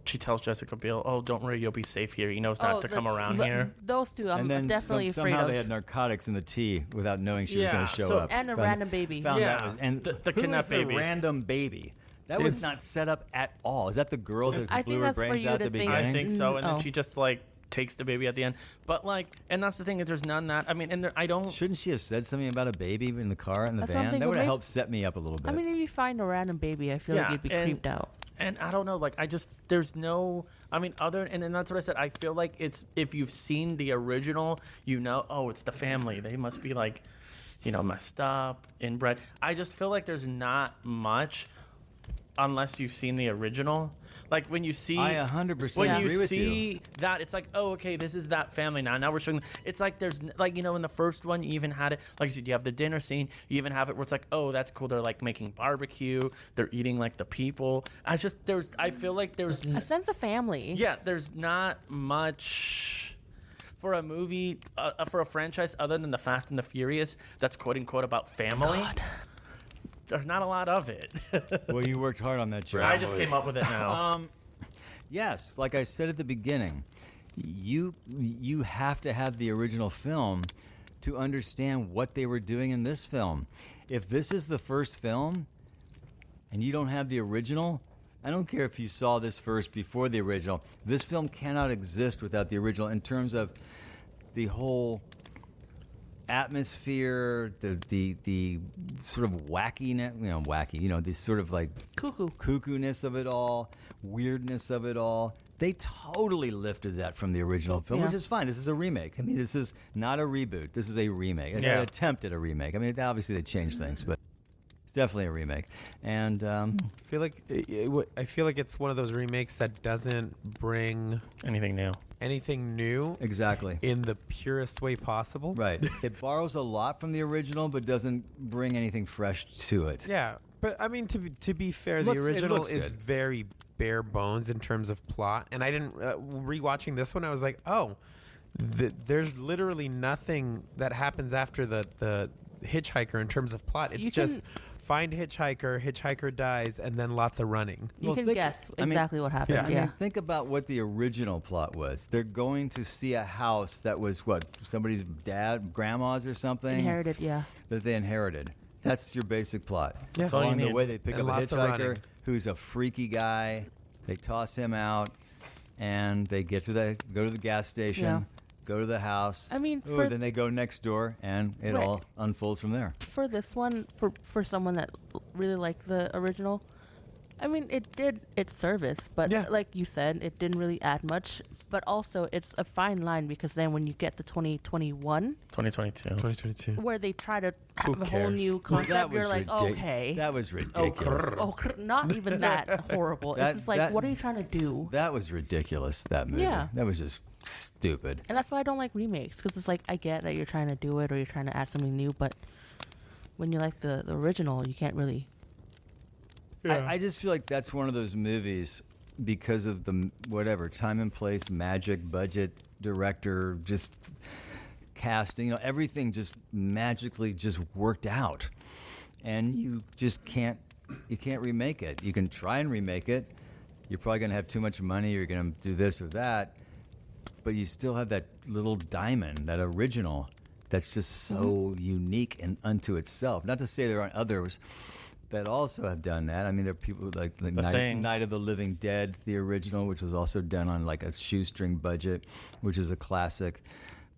she tells Jessica Biel, "Oh, don't worry, you'll be safe here. He knows not to come around here." Those two, I'm and then definitely afraid somehow of. they had narcotics in the tea without knowing she was Yeah, going to show so- up. And a random baby. Found Yeah, that was, and the who kidnapped is the baby. random baby? That was His- not set up at all. Is that the girl that I blew think her that's for brains you out to at the think. beginning? I think so, and then Oh. she just like takes the baby at the end. But like, and that's the thing is, there's none that. I mean, and there, I don't. Shouldn't she have said something about a baby in the car in the That's van? something That would have maybe- helped set me up a little bit. I mean, if you find a random baby, I feel like Yeah, you'd be and- creeped out. And I don't know, like I just there's no. I mean, other and then that's what I said. I feel like it's if you've seen the original, you know, oh, it's the family. They must be like, messed up, inbred. I just feel like there's not much unless you've seen the original. Like when you see, I 100% when agree you with see you. that, it's like, oh, okay, this is that family now. Now we're showing. It's like there's like in the first one you even had it. Like you said, you have the dinner scene. You even have it where it's like, oh, that's cool. They're like making barbecue. They're eating like the people. I feel like there's A sense of family. yeah, there's not much for a movie, for a franchise other than the Fast and the Furious that's quote unquote about family. God. There's not a lot of it. Well, you worked hard on that, Joe. I just came up with it now. Yes, like I said at the beginning, you have to have the original film to understand what they were doing in this film. If this is the first film and you don't have the original, I don't care if you saw this first before the original. This film cannot exist without the original in terms of the whole atmosphere, the sort of wackiness, this sort of like cuckoo-ness of it all, weirdness of it all. They totally lifted that from the original film, which Yeah. is fine. This is a remake. I mean, this is not a reboot. This is a remake. An Yeah. attempt at a remake. I mean, obviously they changed things, but it's definitely a remake. And I feel like it's one of those remakes that doesn't bring Anything new? anything new exactly. in the purest way possible. Right. It borrows a lot from the original, but doesn't bring anything fresh to it. Yeah, but I mean, to be fair, It the looks original is good. very bare bones in terms of plot. And I didn't rewatching this one. I was like, oh, there's literally nothing that happens after the hitchhiker in terms of plot. It's You just can- find hitchhiker dies, and then lots of running. You Well, can think- guess I mean- exactly what happened. Yeah. I Yeah. mean, think about what the original plot was. They're going to see a house that was somebody's grandma's or something Inherited, yeah. that they inherited. That's your basic plot. Yeah. That's all you Along the need. way, they pick And up a lots of hitchhiker running. who's a freaky guy. They toss him out, and they go to the gas station, Yeah. go to the house. I mean, Ooh, for- then they go next door, and it Right. all unfolds from there. For this one, for someone that really liked the original, I mean, it did its service, but Yeah. like you said, it didn't really add much. But also, it's a fine line because then when you get to 2021, 2022. 2022. where they try to have a whole cares? new concept, That was you're like, okay. That was ridiculous. Not even that horrible. That- It's just like, that- what are you trying to do? That was ridiculous, that movie. Yeah. That was just stupid. And that's why I don't like remakes, because it's like, I get that you're trying to do it or you're trying to add something new, but when you like the original, you can't really. I just feel like that's one of those movies because of the whatever time and place, magic, budget, director, just casting. Everything just magically just worked out, and you just can't remake it. You can try and remake it. You're probably going to have too much money. You're going to do this or that. but you still have that little diamond, that original, that's just so unique and unto itself. Not to say there aren't others that also have done that. I mean, there are people like Night of the Living Dead, the original, which was also done on like a shoestring budget, which is a classic.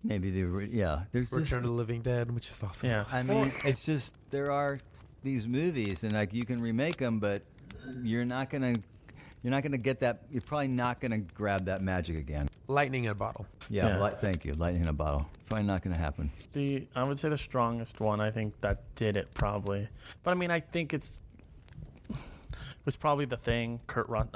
Maybe there's Return of the Living Dead, which is also I mean, it's just there are these movies, and like you can remake them, but you're not gonna get that. You're probably not gonna grab that magic again. lightning in a bottle. Yeah. Thank you. Lightning in a bottle. Probably not gonna happen. I would say the strongest one. I think that did it probably. But I mean, I think it was probably The Thing. Kurt Russell.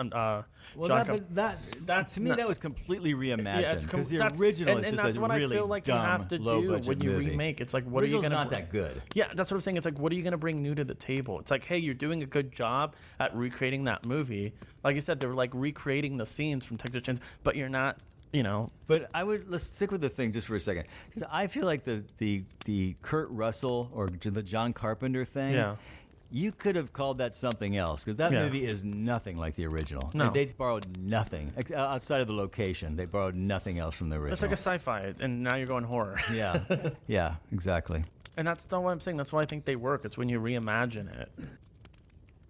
That to me that was completely reimagined because the that's, original and is just that's a what really I feel like dumb, you have to do low-budget when you movie. remake. It's like, what are you Original's going not that good. Yeah, that's what I'm saying. It's like, what are you going to bring new to the table? It's like, hey, you're doing a good job at recreating that movie. Like you said, they were like recreating the scenes from Texas Chainsaw, but you're not. But let's stick with The Thing just for a second, because I feel like the Kurt Russell or the John Carpenter thing. Yeah. You could have called that something else, because that movie is nothing like the original. No. And they borrowed nothing outside of the location. They borrowed nothing else from the original. It's like a sci-fi, and now you're going horror. Yeah, exactly. And that's not what I'm saying. That's why I think they work. It's when you reimagine it.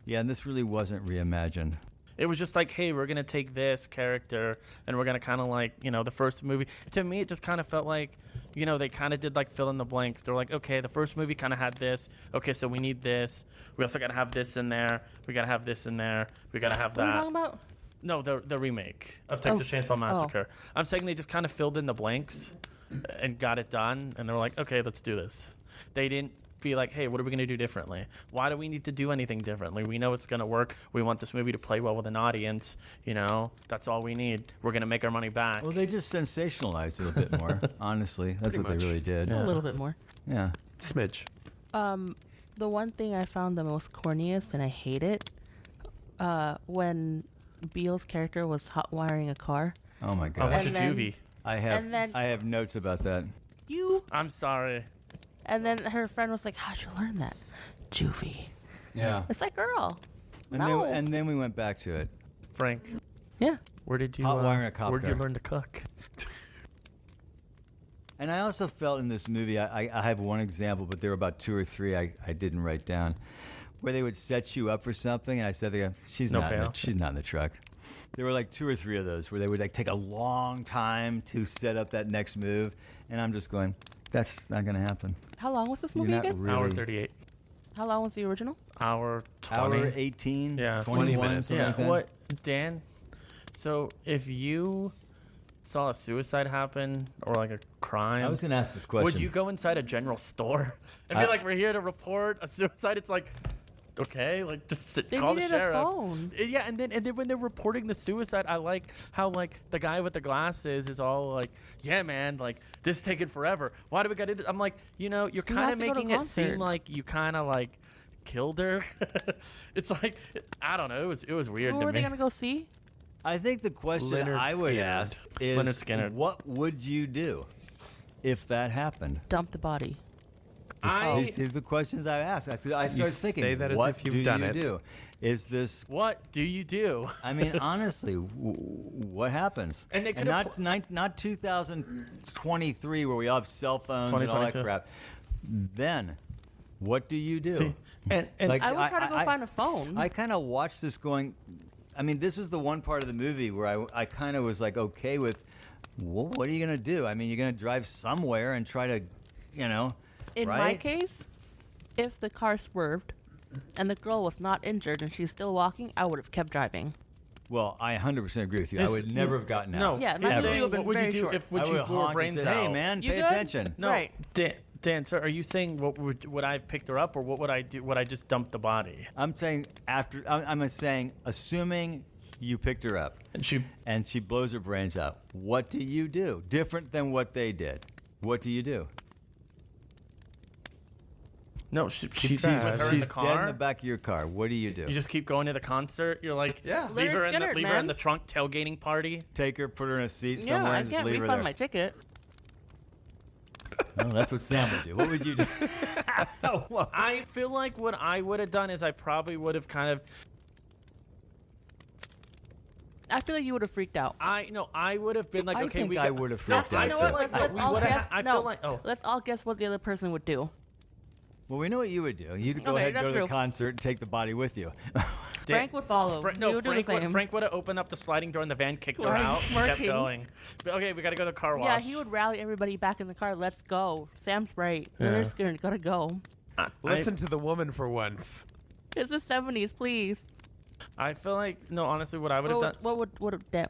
Yeah, and this really wasn't reimagined. It was just like, hey, we're going to take this character and we're going to kind of like, the first movie. To me, it just kind of felt like, they kind of did like fill in the blanks. They're like, okay, the first movie kind of had this. Okay, so we need this. We also got to have this in there. We got to have this in there. We got to have that. What are you talking about? No, the remake of Texas Chainsaw Massacre. I'm saying they just kind of filled in the blanks and got it done. And they were like, okay, let's do this. They didn't be like, hey, what are we going to do differently? Why do we need to do anything differently? We know it's going to work. We want this movie to play well with an audience. That's all we need. We're going to make our money back. Well, they just sensationalized it a bit more. Honestly, that's Pretty what much. they really did. A little bit more. Yeah. Smidge. The one thing I found the most corniest, and I hate it, when Biel's character was hot wiring a car. Oh my I god. watched a And then- juvie. I have notes about that. I'm sorry. And then her friend was like, how'd you learn that? Juvie. Yeah. It's like, girl. And no. then we went back to it. Frank, Yeah. where did you Hot wiring a cop where did you car. learn to cook? And I also felt in this movie, I have one example, but there were about two or three I didn't write down, where they would set you up for something, and I said, she's No not in the truck. There were like two or three of those where they would like take a long time to set up that next move, and I'm just going, that's not going to happen. How long was this movie You're not again? really- Hour 38. How long was the original? Hour 20. Hour 18, Yeah. 21, minutes. something Yeah. like that. What, Dan? So if you saw a suicide happen or like a crime, I was going to ask this question. would you go inside a general store and be like, we're here to report a suicide? It's like, okay, like just They call the needed a sheriff. phone. Yeah, and then when they're reporting the suicide, I like how like the guy with the glasses is all like, yeah, man, like this is taking forever. Why do we got to do this? I'm like, you're kind has of to go to making it seem concert. like you kind of like killed her. It's like, I don't know. It was weird Who to were me. they going to go see? I think the question Leonard I would Skinner. ask is, Leonard Skinner. what would you do if that happened? Dump the body. These are the questions I asked. I started thinking, say that as what if you've do done you it. do? Is this? What do you do? I mean, honestly, what happens? And they not could've not 2023 where we all have cell phones and all that 2022. crap. Then, what do you do? See, and Like, I would try to go find a phone. I kind of watched this going. I mean, this was the one part of the movie where I kind of was like okay with, well, what are you gonna do? I mean, you're gonna drive somewhere and try to, In my right? case, if the car swerved and the girl was not injured and she's still walking, I would have kept driving. Well, I 100% agree with you. I Is- would never have gotten out. no, Yeah, he's my ever. movie saying, would've been what would you very do short. if I you would blew her honk and brains say, out? hey, man, You pay good? attention. No, Right. Dan, sir, are you saying what would I have picked her up, or what would I do? Would I just dump the body? I'm saying I'm saying assuming you picked her up And she blows her brains out. What do you do? Different than what they did. What do you do? no, she's She's with her in dead the car. in the back of your car. What do you do? You just keep going to the concert. You're like, Yeah. leave her Leonard leave Skinner, her in man. the trunk tailgating party. Take her, put her in a seat Yeah, somewhere, I and just can't leave her refund there. my ticket. No, that's what Sam would do. What would you do? I feel like what I would have done is I probably would have kind of I feel like you would have freaked out. I would have been like, I okay, think we I got- would have No, freaked I out. You know feel what? like Let's we all would've guess. I no, feel like let's all guess what the other person would do. Well, we know what you would do. You'd go Okay, ahead and go that's to the true. concert and take the body with you. Frank would follow. Frank You would do the same. Frank would have opened up the sliding door in the van, kicked her Right. out, and kept Working. going. But, okay, we got to go to the car wash. Yeah, he would rally everybody back in the car. Let's go. Sam's right. Yeah. They're scared. Gotta go. Listen to the woman for once. It's the 70s, please. I feel like honestly, what I would have done. What would have Dan?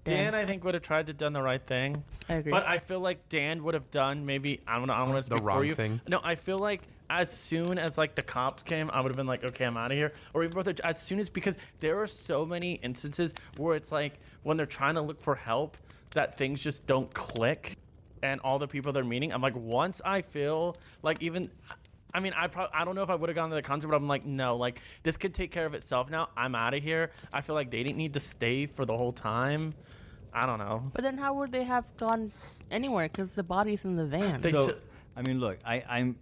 Dan, I think, would have tried to done the right thing. I agree. But I feel like Dan would have done maybe I don't want to speak wrong for you. thing. No, I feel like as soon as like the cops came, I would have been like, okay, I'm out of here. Or even both, as soon as, because there are so many instances where it's like when they're trying to look for help that things just don't click, and all the people they're meeting. I'm like, once I feel like even. I mean, I don't know if I would have gone to the concert, but I'm like, no, like this could take care of itself now. I'm out of here. I feel like they didn't need to stay for the whole time. I don't know. But then how would they have gone anywhere? Because the body's in the van. So, I mean, look, I'm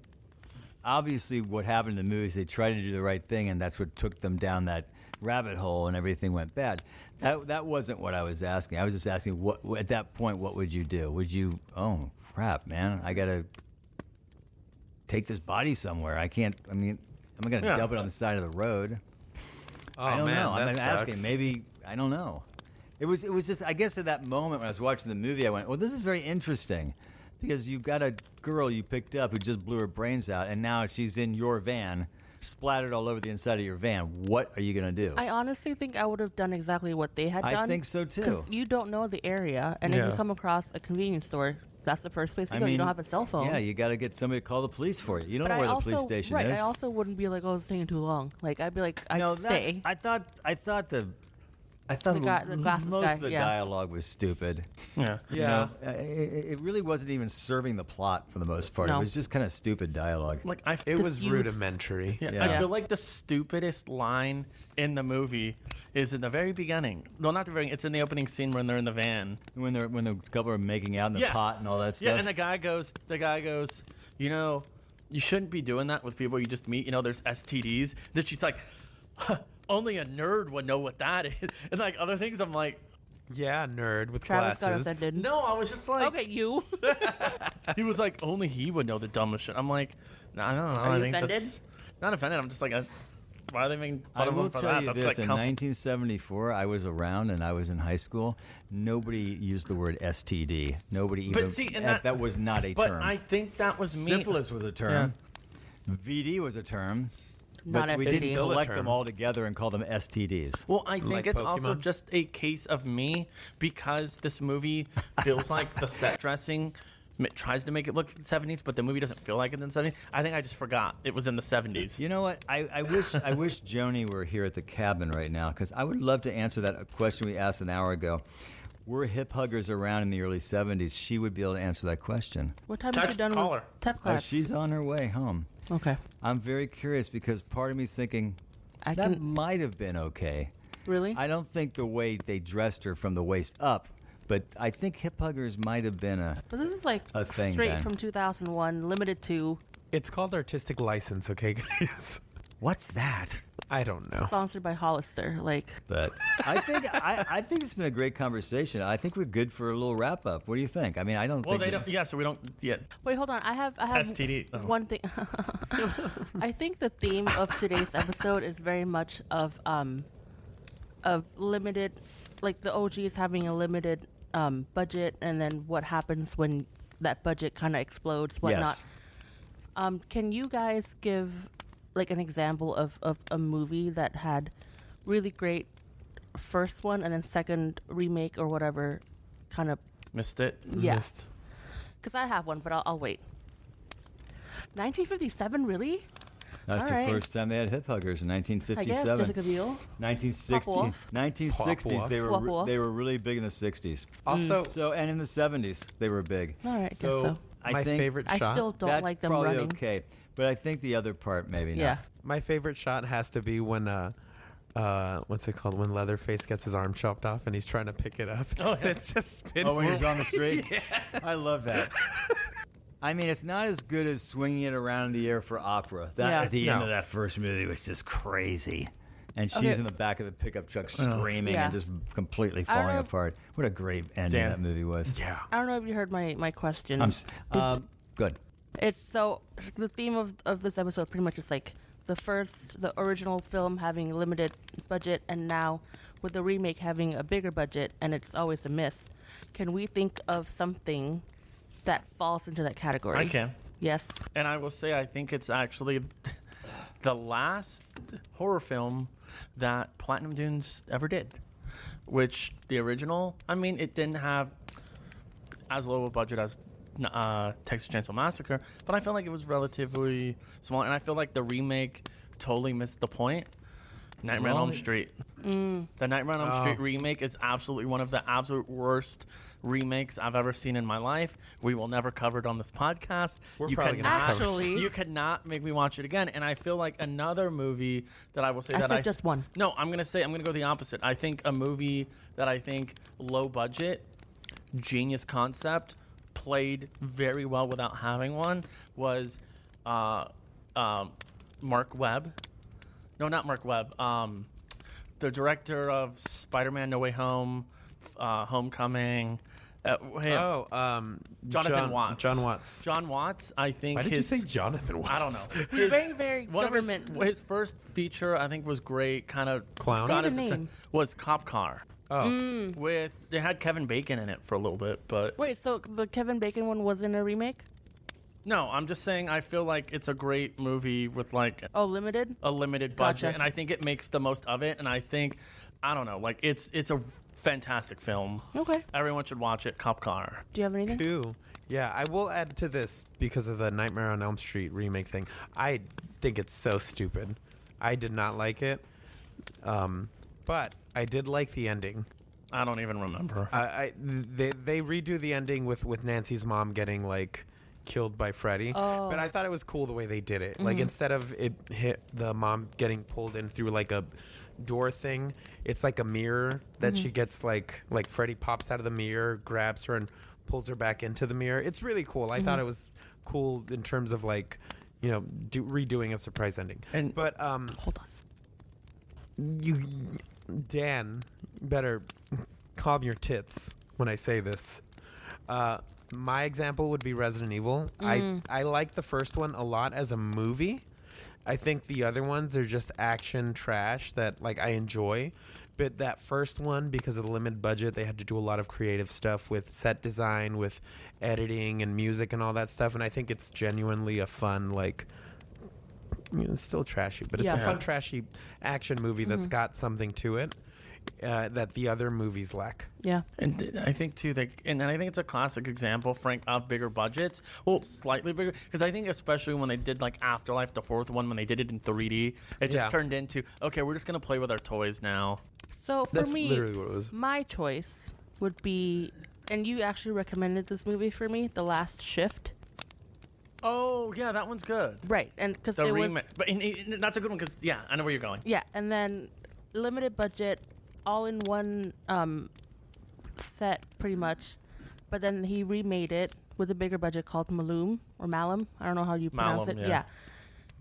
obviously what happened in the movies. They tried to do the right thing, and that's what took them down that rabbit hole, and everything went bad. That wasn't what I was asking. I was just asking, what at that point, what would you do? Would you? Oh crap, man! I gotta take this body somewhere. I can't. I mean, am I gonna dump it on the side of the road? Oh, I don't man, know. I'm that asking. sucks. Maybe I don't know. It was just. I guess at that moment when I was watching the movie, I went, "Well, this is very interesting." Because you've got a girl you picked up who just blew her brains out, and now she's in your van, splattered all over the inside of your van. What are you going to do? I honestly think I would have done exactly what they had done. I think so, too. Because you don't know the area, and if Yeah. you come across a convenience store, that's the first place you go. You don't have a cell phone. Yeah, you got to get somebody to call the police for you. You don't But know where I the police station right, is. I also wouldn't be like, oh, it's taking too long. Like, I'd be like, I'd No, stay. I thought The glasses most guy, of the yeah. dialogue was stupid. Yeah. You know, it really wasn't even serving the plot for the most part. It No. was just kind of stupid dialogue. Like It was Disputes. rudimentary. Yeah, Yeah. I feel like the stupidest line in the movie is in the very beginning. No, not the very. It's in the opening scene when they're in the van. when the couple are making out in the Yeah. pot and all that stuff. Yeah, and the guy goes, you know, you shouldn't be doing that with people you just meet. You know, there's STDs. Then she's like, only a nerd would know what that is. And like other things, I'm like, Yeah, nerd with Travis got glasses. offended. no, I was just like, Okay, you. he was like, only he would know the dumbest shit. I'm like, no, I don't know. Are I you think offended? that's not offended. I'm just like, why are they making I fun of will him for tell that? you That's this: like, in 1974, I was around and I was in high school. Nobody used the word STD. Nobody even. But see, and that was not a but term. I think that was me. Syphilis was a term. VD was a term. Not But we STD. didn't Still a collect term. them all together and call them STDs. Well, I think Like it's also Pokemon? just a case of me because this movie feels like the set dressing tries to make it look like the 70s, but the movie doesn't feel like it in the 70s. I think I just forgot it was in the 70s. You know what? I wish Joni were here at the cabin right now, because I would love to answer that question we asked an hour ago. Were hip huggers around in the early 70s? She would be able to answer that question. What time Text is she done caller. with tap Oh, class? she's on her way home. Okay. I'm very curious because part of me's thinking I that can might have been okay. really. I don't think the way they dressed her from the waist up, but I think hip huggers might have been a. But this is like A thing straight then. from 2001, limited to, It's called artistic license, okay, guys? What's that? I don't know. sponsored by Hollister. Like, But I think it's been a great conversation. I think we're good for a little wrap up. What do you think? I mean, I don't. Well, think they don't. Yeah, so we don't. Yeah, wait, hold on. I have STD. Oh. one thing. I think the theme of today's episode is very much of limited, like the OGs having a limited budget, and then what happens when that budget kind of explodes, whatnot. Yes. Can you guys give like an example of a movie that had really great first one and then second remake or whatever kind of Missed it. yeah? Missed. Because I have one, but I'll wait. 1957, really? That's All the right. first time they had hip huggers in I guess 1957. Jessica Biel. 1960, Pop off. 1960s. Pop They off. were they were really big in the 60s. Also, So and in the 70s they were big. All right, guess so. I my think favorite I shot. still don't that's like them probably running. okay, but I think the other part maybe Yeah. not. My favorite shot has to be when what's it called? When Leatherface gets his arm chopped off and he's trying to pick it up. Oh, And yeah. it's just spinning. Oh, when he's on the street? I love that. I mean, it's not as good as swinging it around in the air for opera. That Yeah. at the end No. of that first movie was just crazy. and she's in the back of the pickup truck screaming and just completely falling apart. What a great ending that movie was. Yeah. I don't know if you heard my question. Good. It's so the theme of this episode pretty much is like the original film having limited budget, and now with the remake having a bigger budget, and it's always a miss. Can we think of something that falls into that category? I can. Yes. And I will say, I think it's actually the last horror film that Platinum Dunes ever did. Which the original, I mean, it didn't have as low a budget as Texas Chainsaw Massacre, but I felt like it was relatively small, and I feel like the remake totally missed the point. Nightmare on Elm Street. The Nightmare on Elm Street remake is absolutely one of the absolute worst remakes I've ever seen in my life. We will never cover it on this podcast. We're probably gonna cover it. You cannot make me watch it again. And I feel like another movie that I will say I that said just one. No, I'm gonna go the opposite. I think a movie that I think low budget, genius concept, played very well without having one was Mark Webb. No, not Mark Webb. The director of Spider-Man: No Way Home, Homecoming. Jonathan Watts. John Watts. John Watts. I think. Why did you say Jonathan Watts? I don't know. He's very government. His first feature, I think, was great. Kind of Clown? got Say the his name. was Cop Car. Oh. They had Kevin Bacon in it for a little bit, but Wait, so the Kevin Bacon one wasn't a remake? no, I'm just saying I feel like it's a great movie with like Oh, limited? a limited budget, Gotcha. and I think it makes the most of it. And I think, I don't know, like it's a fantastic film. Okay. Everyone should watch it. Cop Car. Do you have anything? Cool. Yeah, I will add to this because of the Nightmare on Elm Street remake thing. I think it's so stupid. I did not like it, but I did like the ending. I don't even remember. They redo the ending with Nancy's mom getting like killed by Freddy, Oh. but I thought it was cool the way they did it. Like instead of it hit the mom getting pulled in through like a door thing, it's like a mirror that she gets like Freddy pops out of the mirror, grabs her and pulls her back into the mirror. It's really cool. I thought it was cool in terms of like, you know, redoing a surprise ending. But Hold on. you, Dan, better calm your tits when I say this. My example would be Resident Evil. I like the first one a lot as a movie. I think the other ones are just action trash that like I enjoy. But that first one, because of the limited budget, they had to do a lot of creative stuff with set design, with editing and music and all that stuff. And I think it's genuinely a fun, like, I mean, it's still trashy, but it's a fun, trashy action movie that's got something to it that the other movies lack. Yeah. And I think too, and I think it's a classic example, Frank, of bigger budgets. Well, slightly bigger, because I think especially when they did like Afterlife, the fourth one, when they did it in 3D, it just turned into, okay, we're just gonna play with our toys now. So for That's me, literally what it was. my choice would be, and you actually recommended this movie for me, The Last Shift. Oh yeah, that one's good. Right, and because The it remake, was, but that's a good one because I know where you're going. yeah, and then limited budget, all in one set, pretty much. But then he remade it with a bigger budget called Malum or Malum. I don't know how you pronounce Malum, it. yeah.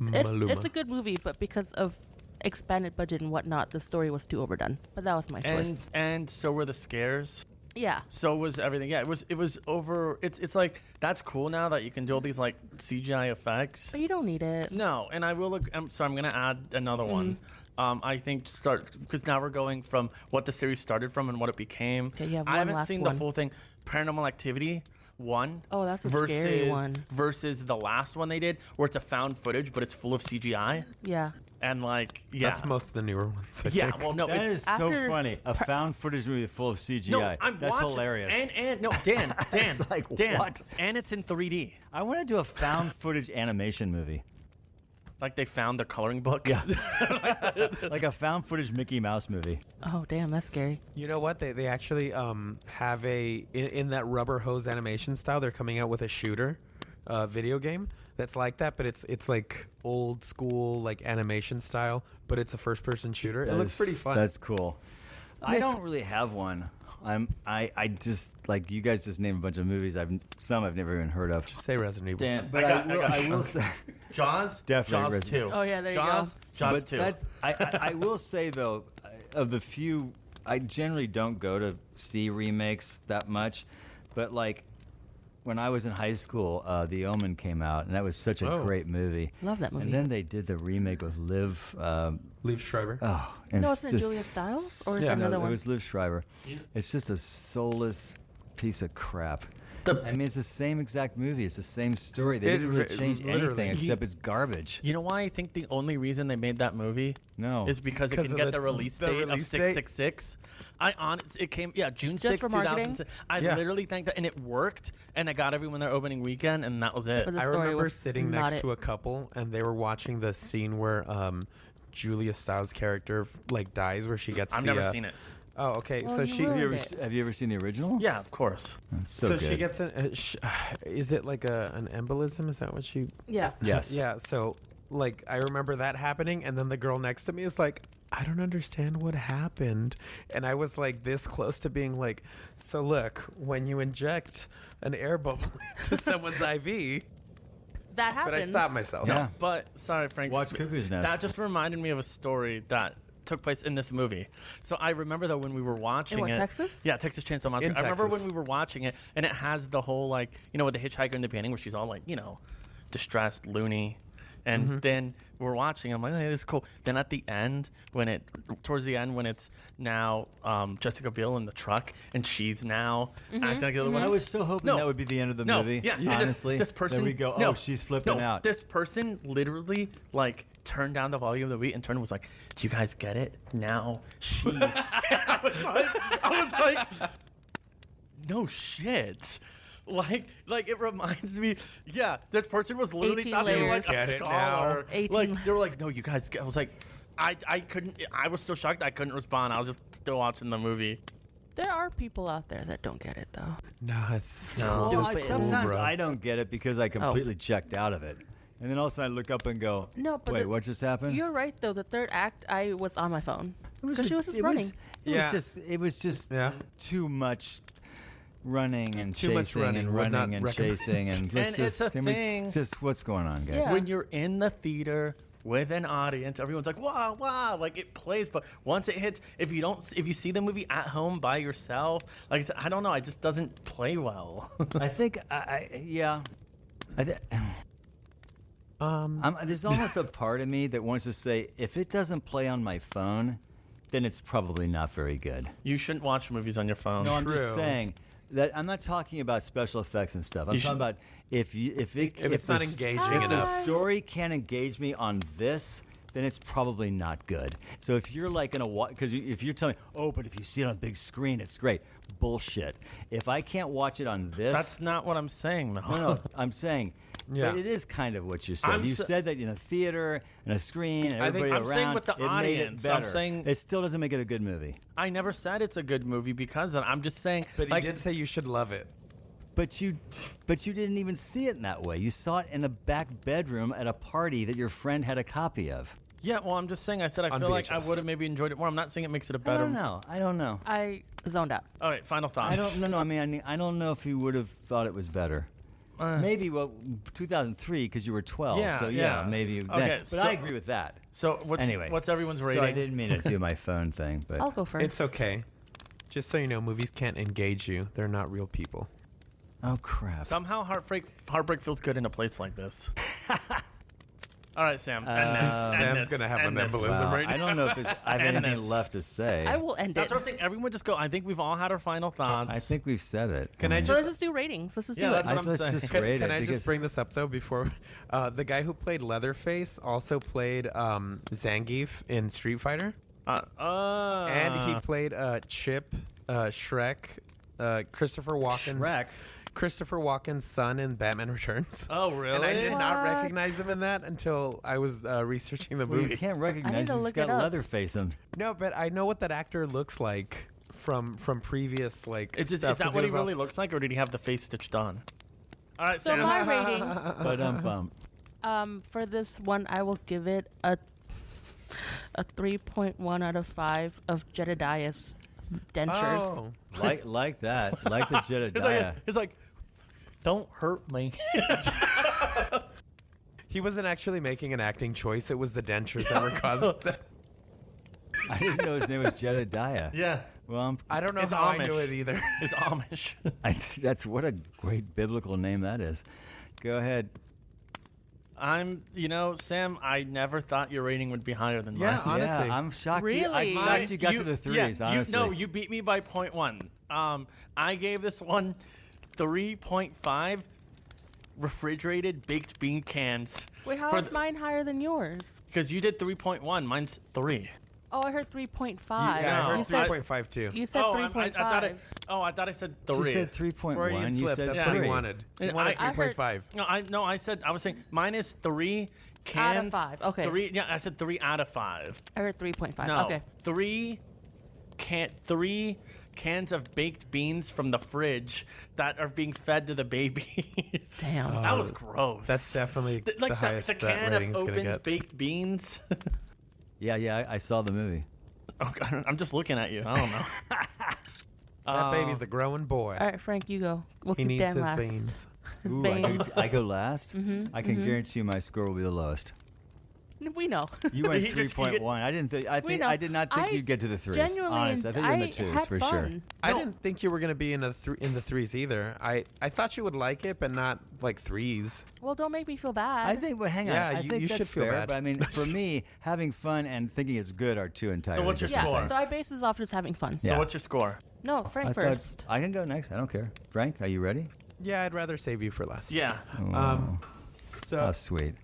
It's a good movie, but because of expanded budget and whatnot, the story was too overdone. But that was my choice. And so were the scares. Yeah. So was everything. Yeah, it was over. It's like that's cool now that you can do all these like CGI effects. But you don't need it. No, and I will look. So I'm gonna add another one. I think because now we're going from what the series started from and what it became. Okay, you have I one haven't last seen one. the full thing. Paranormal Activity 1. Oh, that's a versus, scary one. Versus the last one they did, where it's a found footage, but it's full of CGI. Yeah. And like, yeah, That's most of the newer ones. I yeah. think. Well, no, That it- is so After- funny. A found footage movie full of CGI. no, I'm That's watching, hilarious. And no, Dan, like, Dan, what? and it's in 3D. I want to do a found footage animation movie. Like they found the coloring book. Yeah. Like a found footage Mickey Mouse movie. Oh, damn, that's scary. You know what? They actually have in that rubber hose animation style. They're coming out with a shooter video game that's like that, but it's like old school like animation style, but it's a first person shooter. It looks pretty fun. That's cool. I don't really have one. I just like you guys just named a bunch of movies. Some I've never even heard of. Just say Resident Evil. Dan, But I will say Jaws. Definitely Jaws Resident- 2. Oh, yeah, there you Jaws, go. Jaws but 2. I will say though, of the few, I generally don't go to see remakes that much, but like when I was in high school, The Omen came out, and that was such a great movie. Love that movie. And then they did the remake with Liv. Liev Schreiber. Oh, and No, it's isn't it just- Julia Stiles? Or is Yeah, it another no, one? It was Liv Schreiber. Yeah. It's just a soulless piece of crap. The- I mean, it's the same exact movie. It's the same story. They It didn't really re- change literally. anything except it's garbage. You know why I think the only reason they made that movie No. is because it 'Cause can of get the- the release the date of release date? 666. It came June Just 6th, for marketing? 2006. I Yeah. literally think that, and it worked, and I got everyone their opening weekend, and that was it. But the I story remember was sitting not next it. to a couple, and they were watching the scene where Julia Stiles' character like dies, where she gets. I've the, never seen it. Oh, okay. Well, so you she. will. Have you ever seen the original? Yeah, of course. It's so, So good. she gets an. Is it like an embolism? Is that what she? Yeah. Yes. Yeah. So like I remember that happening, and then the girl next to me is like, I don't understand what happened, and I was like this close to being like, so look, when you inject an air bubble into someone's IV, That happens. but I stopped myself. Yeah. But sorry, Frank. Watch Cuckoo's Nest. That just reminded me of a story that took place in this movie. So I remember that when we were watching In what, it. Texas? Yeah, Texas Chainsaw Massacre. In I remember Texas. when we were watching it, and it has the whole like with the hitchhiker in the beginning where she's all like distressed, loony. And then we're watching. I'm like, hey, this is cool. Then at the end, towards the end, when it's now Jessica Biel in the truck, and she's now acting like the other one. I was so hoping No. that would be the end of the No, movie. yeah, and honestly. this person. Then we go, no, she's flipping no, out. This person literally like turned down the volume of the beat and turned and was like, "Do you guys get it now?" She. I was like, no shit. Like it reminds me. Yeah, this person was literally 18 thought they were like layers. a Get it scholar. now. 18 Like they were like, "No, you guys." I was like, I couldn't. I was so shocked I couldn't respond. I was just still watching the movie. There are people out there that don't get it, though. No, it's No. Well, Stupid. sometimes bro. I don't get it because I completely checked out of it. And then all of a sudden I look up and go, No, but wait, what just happened? You're right, though. The third act, I was on my phone. It was Because she ri- was just it running. Yeah. It was just Yeah. too much running and Too chasing much running. and Would not running and recommend. chasing and let's And just it's a can we thing. just what's going on, guys? Yeah. When you're in the theater with an audience, everyone's like, wow, wow, like it plays. But once it hits, if you see the movie at home by yourself, like I don't know, it just doesn't play well. I think yeah. There's almost a part of me that wants to say if it doesn't play on my phone, then it's probably not very good. You shouldn't watch movies on your phone. No, I'm True. just saying that I'm not talking about special effects and stuff. I'm You talking should- about if it's not engaging if enough. the story can't engage me on this, then it's probably not good. So if you're like gonna watch, because if you're telling me, oh, but if you see it on a big screen, it's great. Bullshit. If I can't watch it on this, That's not what I'm saying, though. no. I'm saying. Yeah. But it is kind of what you said. I'm You sa- said that in a theater and a screen and I think- everybody I'm around. saying with the it made audience, it I'm better. saying- it still doesn't make it a good movie. I never said it's a good movie because of it. I'm just saying. But like, he did say you should love it. But you didn't even see it in that way. You saw it in the back bedroom at a party that your friend had a copy of. Yeah, well, I'm just saying. I said I On feel like I VHS. would have maybe enjoyed it more. I'm not saying it makes it a I better. don't know. I don't know. I zoned out. All right, final thoughts. I don't. No. I mean, I don't know if you would have thought it was better. Maybe 2003 because you were 12. Yeah, so yeah. maybe. Okay, Then, but so- I agree with that. So Anyway, what's everyone's rating? So I didn't mean to do my phone thing, but I'll go first. It's okay. Just so you know, movies can't engage you. They're not real people. oh crap. Somehow heartbreak feels good in a place like this. All right, Sam. End this. End Sam's this. gonna have End an this. embolism Wow, right now. I don't know if I have End anything this. left to say. I will end That's it. what I'm saying. Everyone just go. I think we've all had our final thoughts. I think we've said it. Can I mean, So just- let's just do ratings. Let's just Yeah, do that's it. what I'm let's saying. just Can, rate can it I because just bring this up though before the guy who played Leatherface also played Zangief in Street Fighter, and he played Chip, Shrek, Christopher Walken's son in Batman Returns. Oh, really? And I did not What? recognize him in that until I was researching the well, movie. you can't recognize to he's look got it up. Leatherface on. No, but I know what that actor looks like from previous like. Is stuff, that 'cause what he was really also- looks like, or did he have the face stitched on? All right, So Sam. my rating But for this one, I will give it a 3.1 out of 5 of Jedediah's dentures. Oh. Like that. Like the Jedediah. It's like, don't hurt me. He wasn't actually making an acting choice. It was the dentures that were causing that. I didn't know his name was Jedediah. Yeah. Well, I don't know It's how I Amish. knew it either. It's Amish. that's what a great biblical name that is. Go ahead. Sam, I never thought your rating would be higher than Yeah, mine. honestly. Yeah, I'm shocked. Really? I'm shocked you got to the threes, honestly. You beat me by 0.1. I gave this one 3.5 refrigerated baked bean cans. Wait, how is mine higher than yours? Because you did 3.1. Mine's 3. Oh, I heard 3.5. Yeah, I No. heard 3.5 too. You said 3.5. I thought I said She 3. said 3.1. Freudian You slip. said That's what he 3. wanted. He And wanted I heard- 3.5. I was saying mine is 3 cans. Out of 5, okay. 3, yeah, I said 3 out of 5. I heard 3.5. No. Okay. 3 cans of baked beans from the fridge that are being fed to the baby. Damn. That was gross. That's definitely the highest the that can rating's of going to opened get. baked beans. Yeah, I saw the movie. Oh, God, I'm just looking at you. I don't know. That baby's a growing boy. All right, Frank, you go. We'll He keep needs Dan his last. beans. His Ooh, veins. I go last? I can guarantee you my score will be the lowest. We know. You went You get- 3.1. I did not think you'd get to the threes. Genuinely, Honest, I think you're in the I twos had for fun. sure. I No. didn't think you were going to be in the threes either. I thought you would like it, but not like threes. Well, don't make me feel bad. I think, but hang on. Yeah, I you- think you that's should feel fair. bad. But I mean, for me, having fun and thinking it's good are two entirely what's your different score? things. So I base this off just having fun. So Yeah. what's your score? No, Frank I thought- first. I can go next. I don't care. Frank, are you ready? Yeah, I'd rather save you for last. Yeah. So Oh, sweet.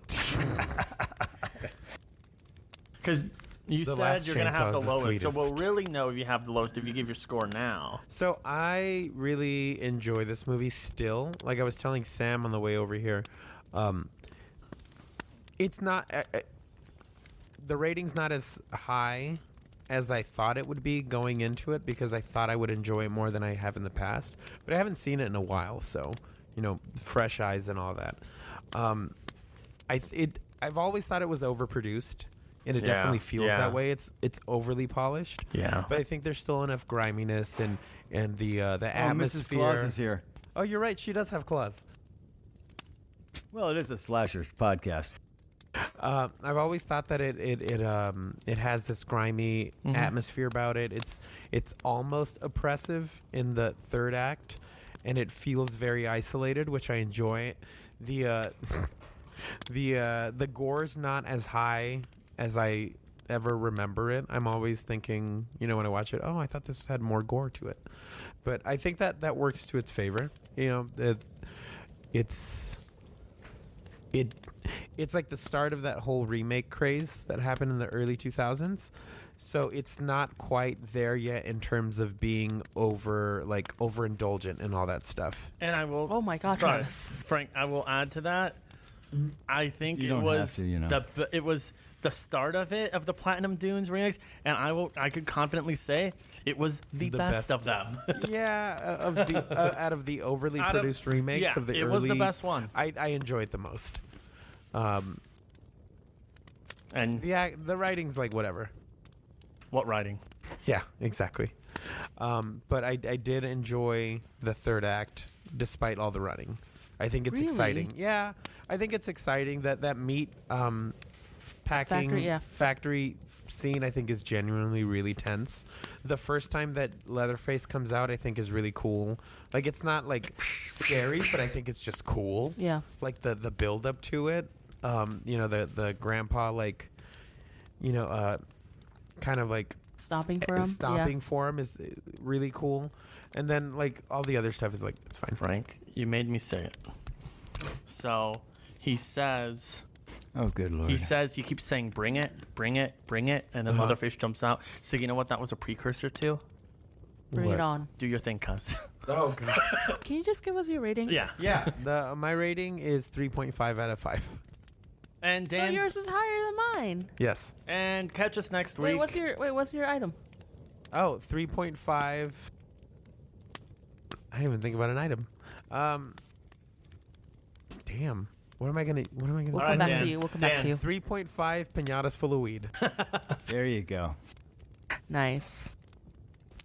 Because you The said last you're going to have chainsaw the is the lowest. So sweetest. we'll really know if you have the lowest if you give your score now. So I really enjoy this movie still. Like I was telling Sam on the way over here, it's not the rating's not as high as I thought it would be going into it because I thought I would enjoy it more than I have in the past. But I haven't seen it in a while, so fresh eyes and all that. I've always thought it was overproduced. And it Yeah, definitely feels yeah. that way. It's overly polished. Yeah. But I think there's still enough griminess and the Oh, atmosphere. Mrs. Claus is here. Oh, you're right. She does have claws. Well, it is a slasher podcast. I've always thought that it has this grimy atmosphere about it. It's almost oppressive in the third act, and it feels very isolated, which I enjoy. The gore's not as high as I ever remember it. I'm always thinking, when I watch it, oh, I thought this had more gore to it. But I think that works to its favor. It's like the start of that whole remake craze that happened in the early 2000s. So it's not quite there yet in terms of being overindulgent and all that stuff. And I will. Oh my God, Sorry, Thomas. Frank. I will add to that. I think You it don't was have to, it was the start of the Platinum Dunes remix, and I could confidently say it was the best of them. Yeah, out of the overly Out of- produced remakes yeah, of the it early, was the best one. I enjoy it the most. And The writing's like whatever. what writing? Yeah, exactly. But I did enjoy the third act despite all the running. I think it's Really? exciting. Yeah, I think it's exciting that meat packing Factory, yeah. factory scene I think is genuinely really tense. The first time that Leatherface comes out I think is really cool. Like it's not like scary, but I think it's just cool. Yeah. Like the build up to it. The grandpa kind of like Stomping for him. stomping for him is really cool. And then like all the other stuff is like it's fine. Frank, you made me say it. So he says. Oh, good Lord. He says, he keeps saying, bring it, bring it, bring it, and then Leatherface jumps out. So you know what that was a precursor to? Bring What? it on. Do your thing, cuz. Oh god. Can you just give us your rating? Yeah. Yeah. My rating is 3.5 out of 5. And So Dan, yours is higher than mine. Yes. and catch us next Wait, week. what's your item? Oh, 3.5. I didn't even think about an item. Damn. What am I gonna We'll All come right, back Dan. to you. We'll come back to you. 3.5 pinatas full of weed. There you go. Nice.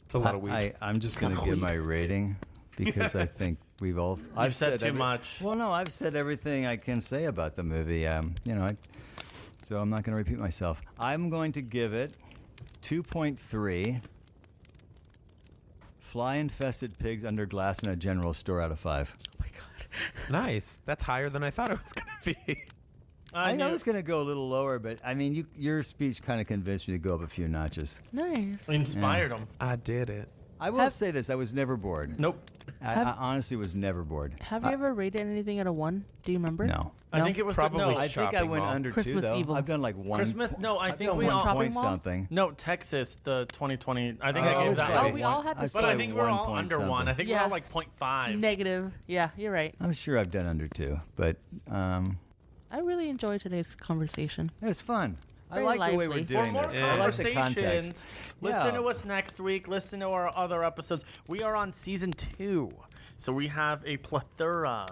It's a lot of weed. I'm just going to give my rating because I think we've all. I've said too much. Well, no, I've said everything I can say about the movie. So I'm not going to repeat myself. I'm going to give it 2.3 fly-infested pigs under glass in a general store out of 5. Oh my god. Nice. That's higher than I thought it was going to be. I know it's going to go a little lower, but I mean, your speech kind of convinced me to go up a few notches. Nice. Inspired him. I did it. I will say this: I was never bored. Nope. I honestly was never bored. Have you ever rated anything at a 1? Do you remember? No. I think it was Probably no. I think I went Mall. under Christmas 2 though. Evil. I've done like 1. Christmas. No, I I've think done we 1 all. point Mall? something. No, Texas, the 2020. I think Oh, I gave that. okay. Oh, we all had this. But I probably think we're 1 all point under 1. something. I think we're all like 0.5. Negative. Yeah, you're right. I'm sure I've done under 2, but I really enjoyed today's conversation. it was fun. I Very like the way lively. we're For doing more this. I like the context. conversations, listen Yeah. to us next week. Listen to our other episodes. We are on season 2, so we have a plethora.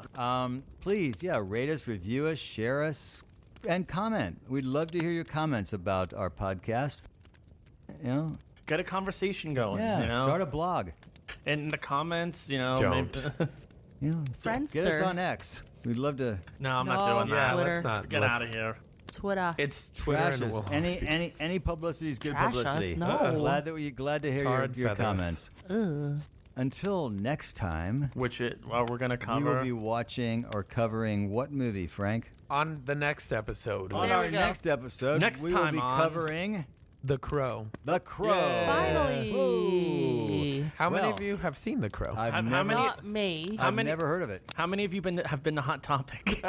Please, rate us, review us, share us, and comment. We'd love to hear your comments about our podcast. Get a conversation going. Start a blog. In the comments, Don't. maybe- Friendster. Get us on X. We'd love to no, I'm not No. doing Yeah, that. Twitter. let's not. Get let's- out of here. Twitter. It's Twitter trash and it us. will Any publicity is good Trash us? publicity. No. Glad to hear Tarred your feathers. comments. Ugh. Until next time, We're going to we will cover. be watching or covering what movie, Frank? on the next episode. On There our we go. next episode, Next we will time be on- covering The Crow. The Crow. Finally. Ooh. How many Well, of you have seen The Crow? I've How never, many- Not me. I've many- never heard of it. How many of you have been to Hot Topic?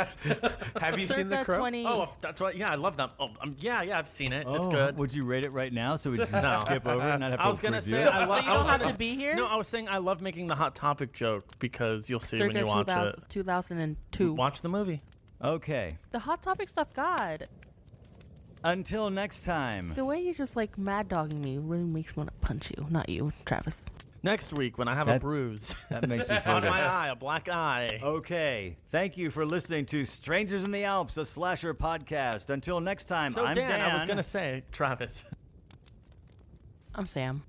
Have you seen The Circa Crow? 20. Oh, that's right. Yeah, I love them. Oh, yeah, I've seen it. It's Oh, good. Would you rate it right now so we just No. skip over it and not have to I was gonna review say it? I So love. you don't have to be here? No, I was saying I love making the Hot Topic joke because you'll see when Circa you watch 2002. it. Watch the movie. Okay. The Hot Topic stuff, God. Until next time. The way you're just like mad dogging me really makes me want to punch you. Not you, Travis. Next week when I have a That- bruise That makes me feel on good. my eye, a black eye. Okay. Thank you for listening to Strangers in the Alps, a slasher podcast. Until next time, So I'm Dan, I was gonna say Travis. I'm Sam.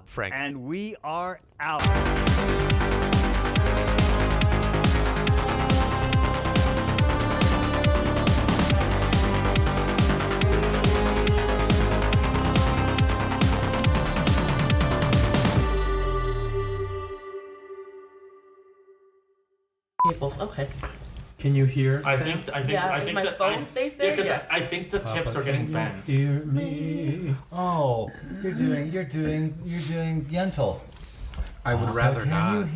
Frank. And we are out. Okay. Can you hear? I Sam? think Yeah, I if think my that phone stays there, yes. I think the tips Papa, are getting can you bent. Hear me. Oh, you're doing Yentl. I would rather not.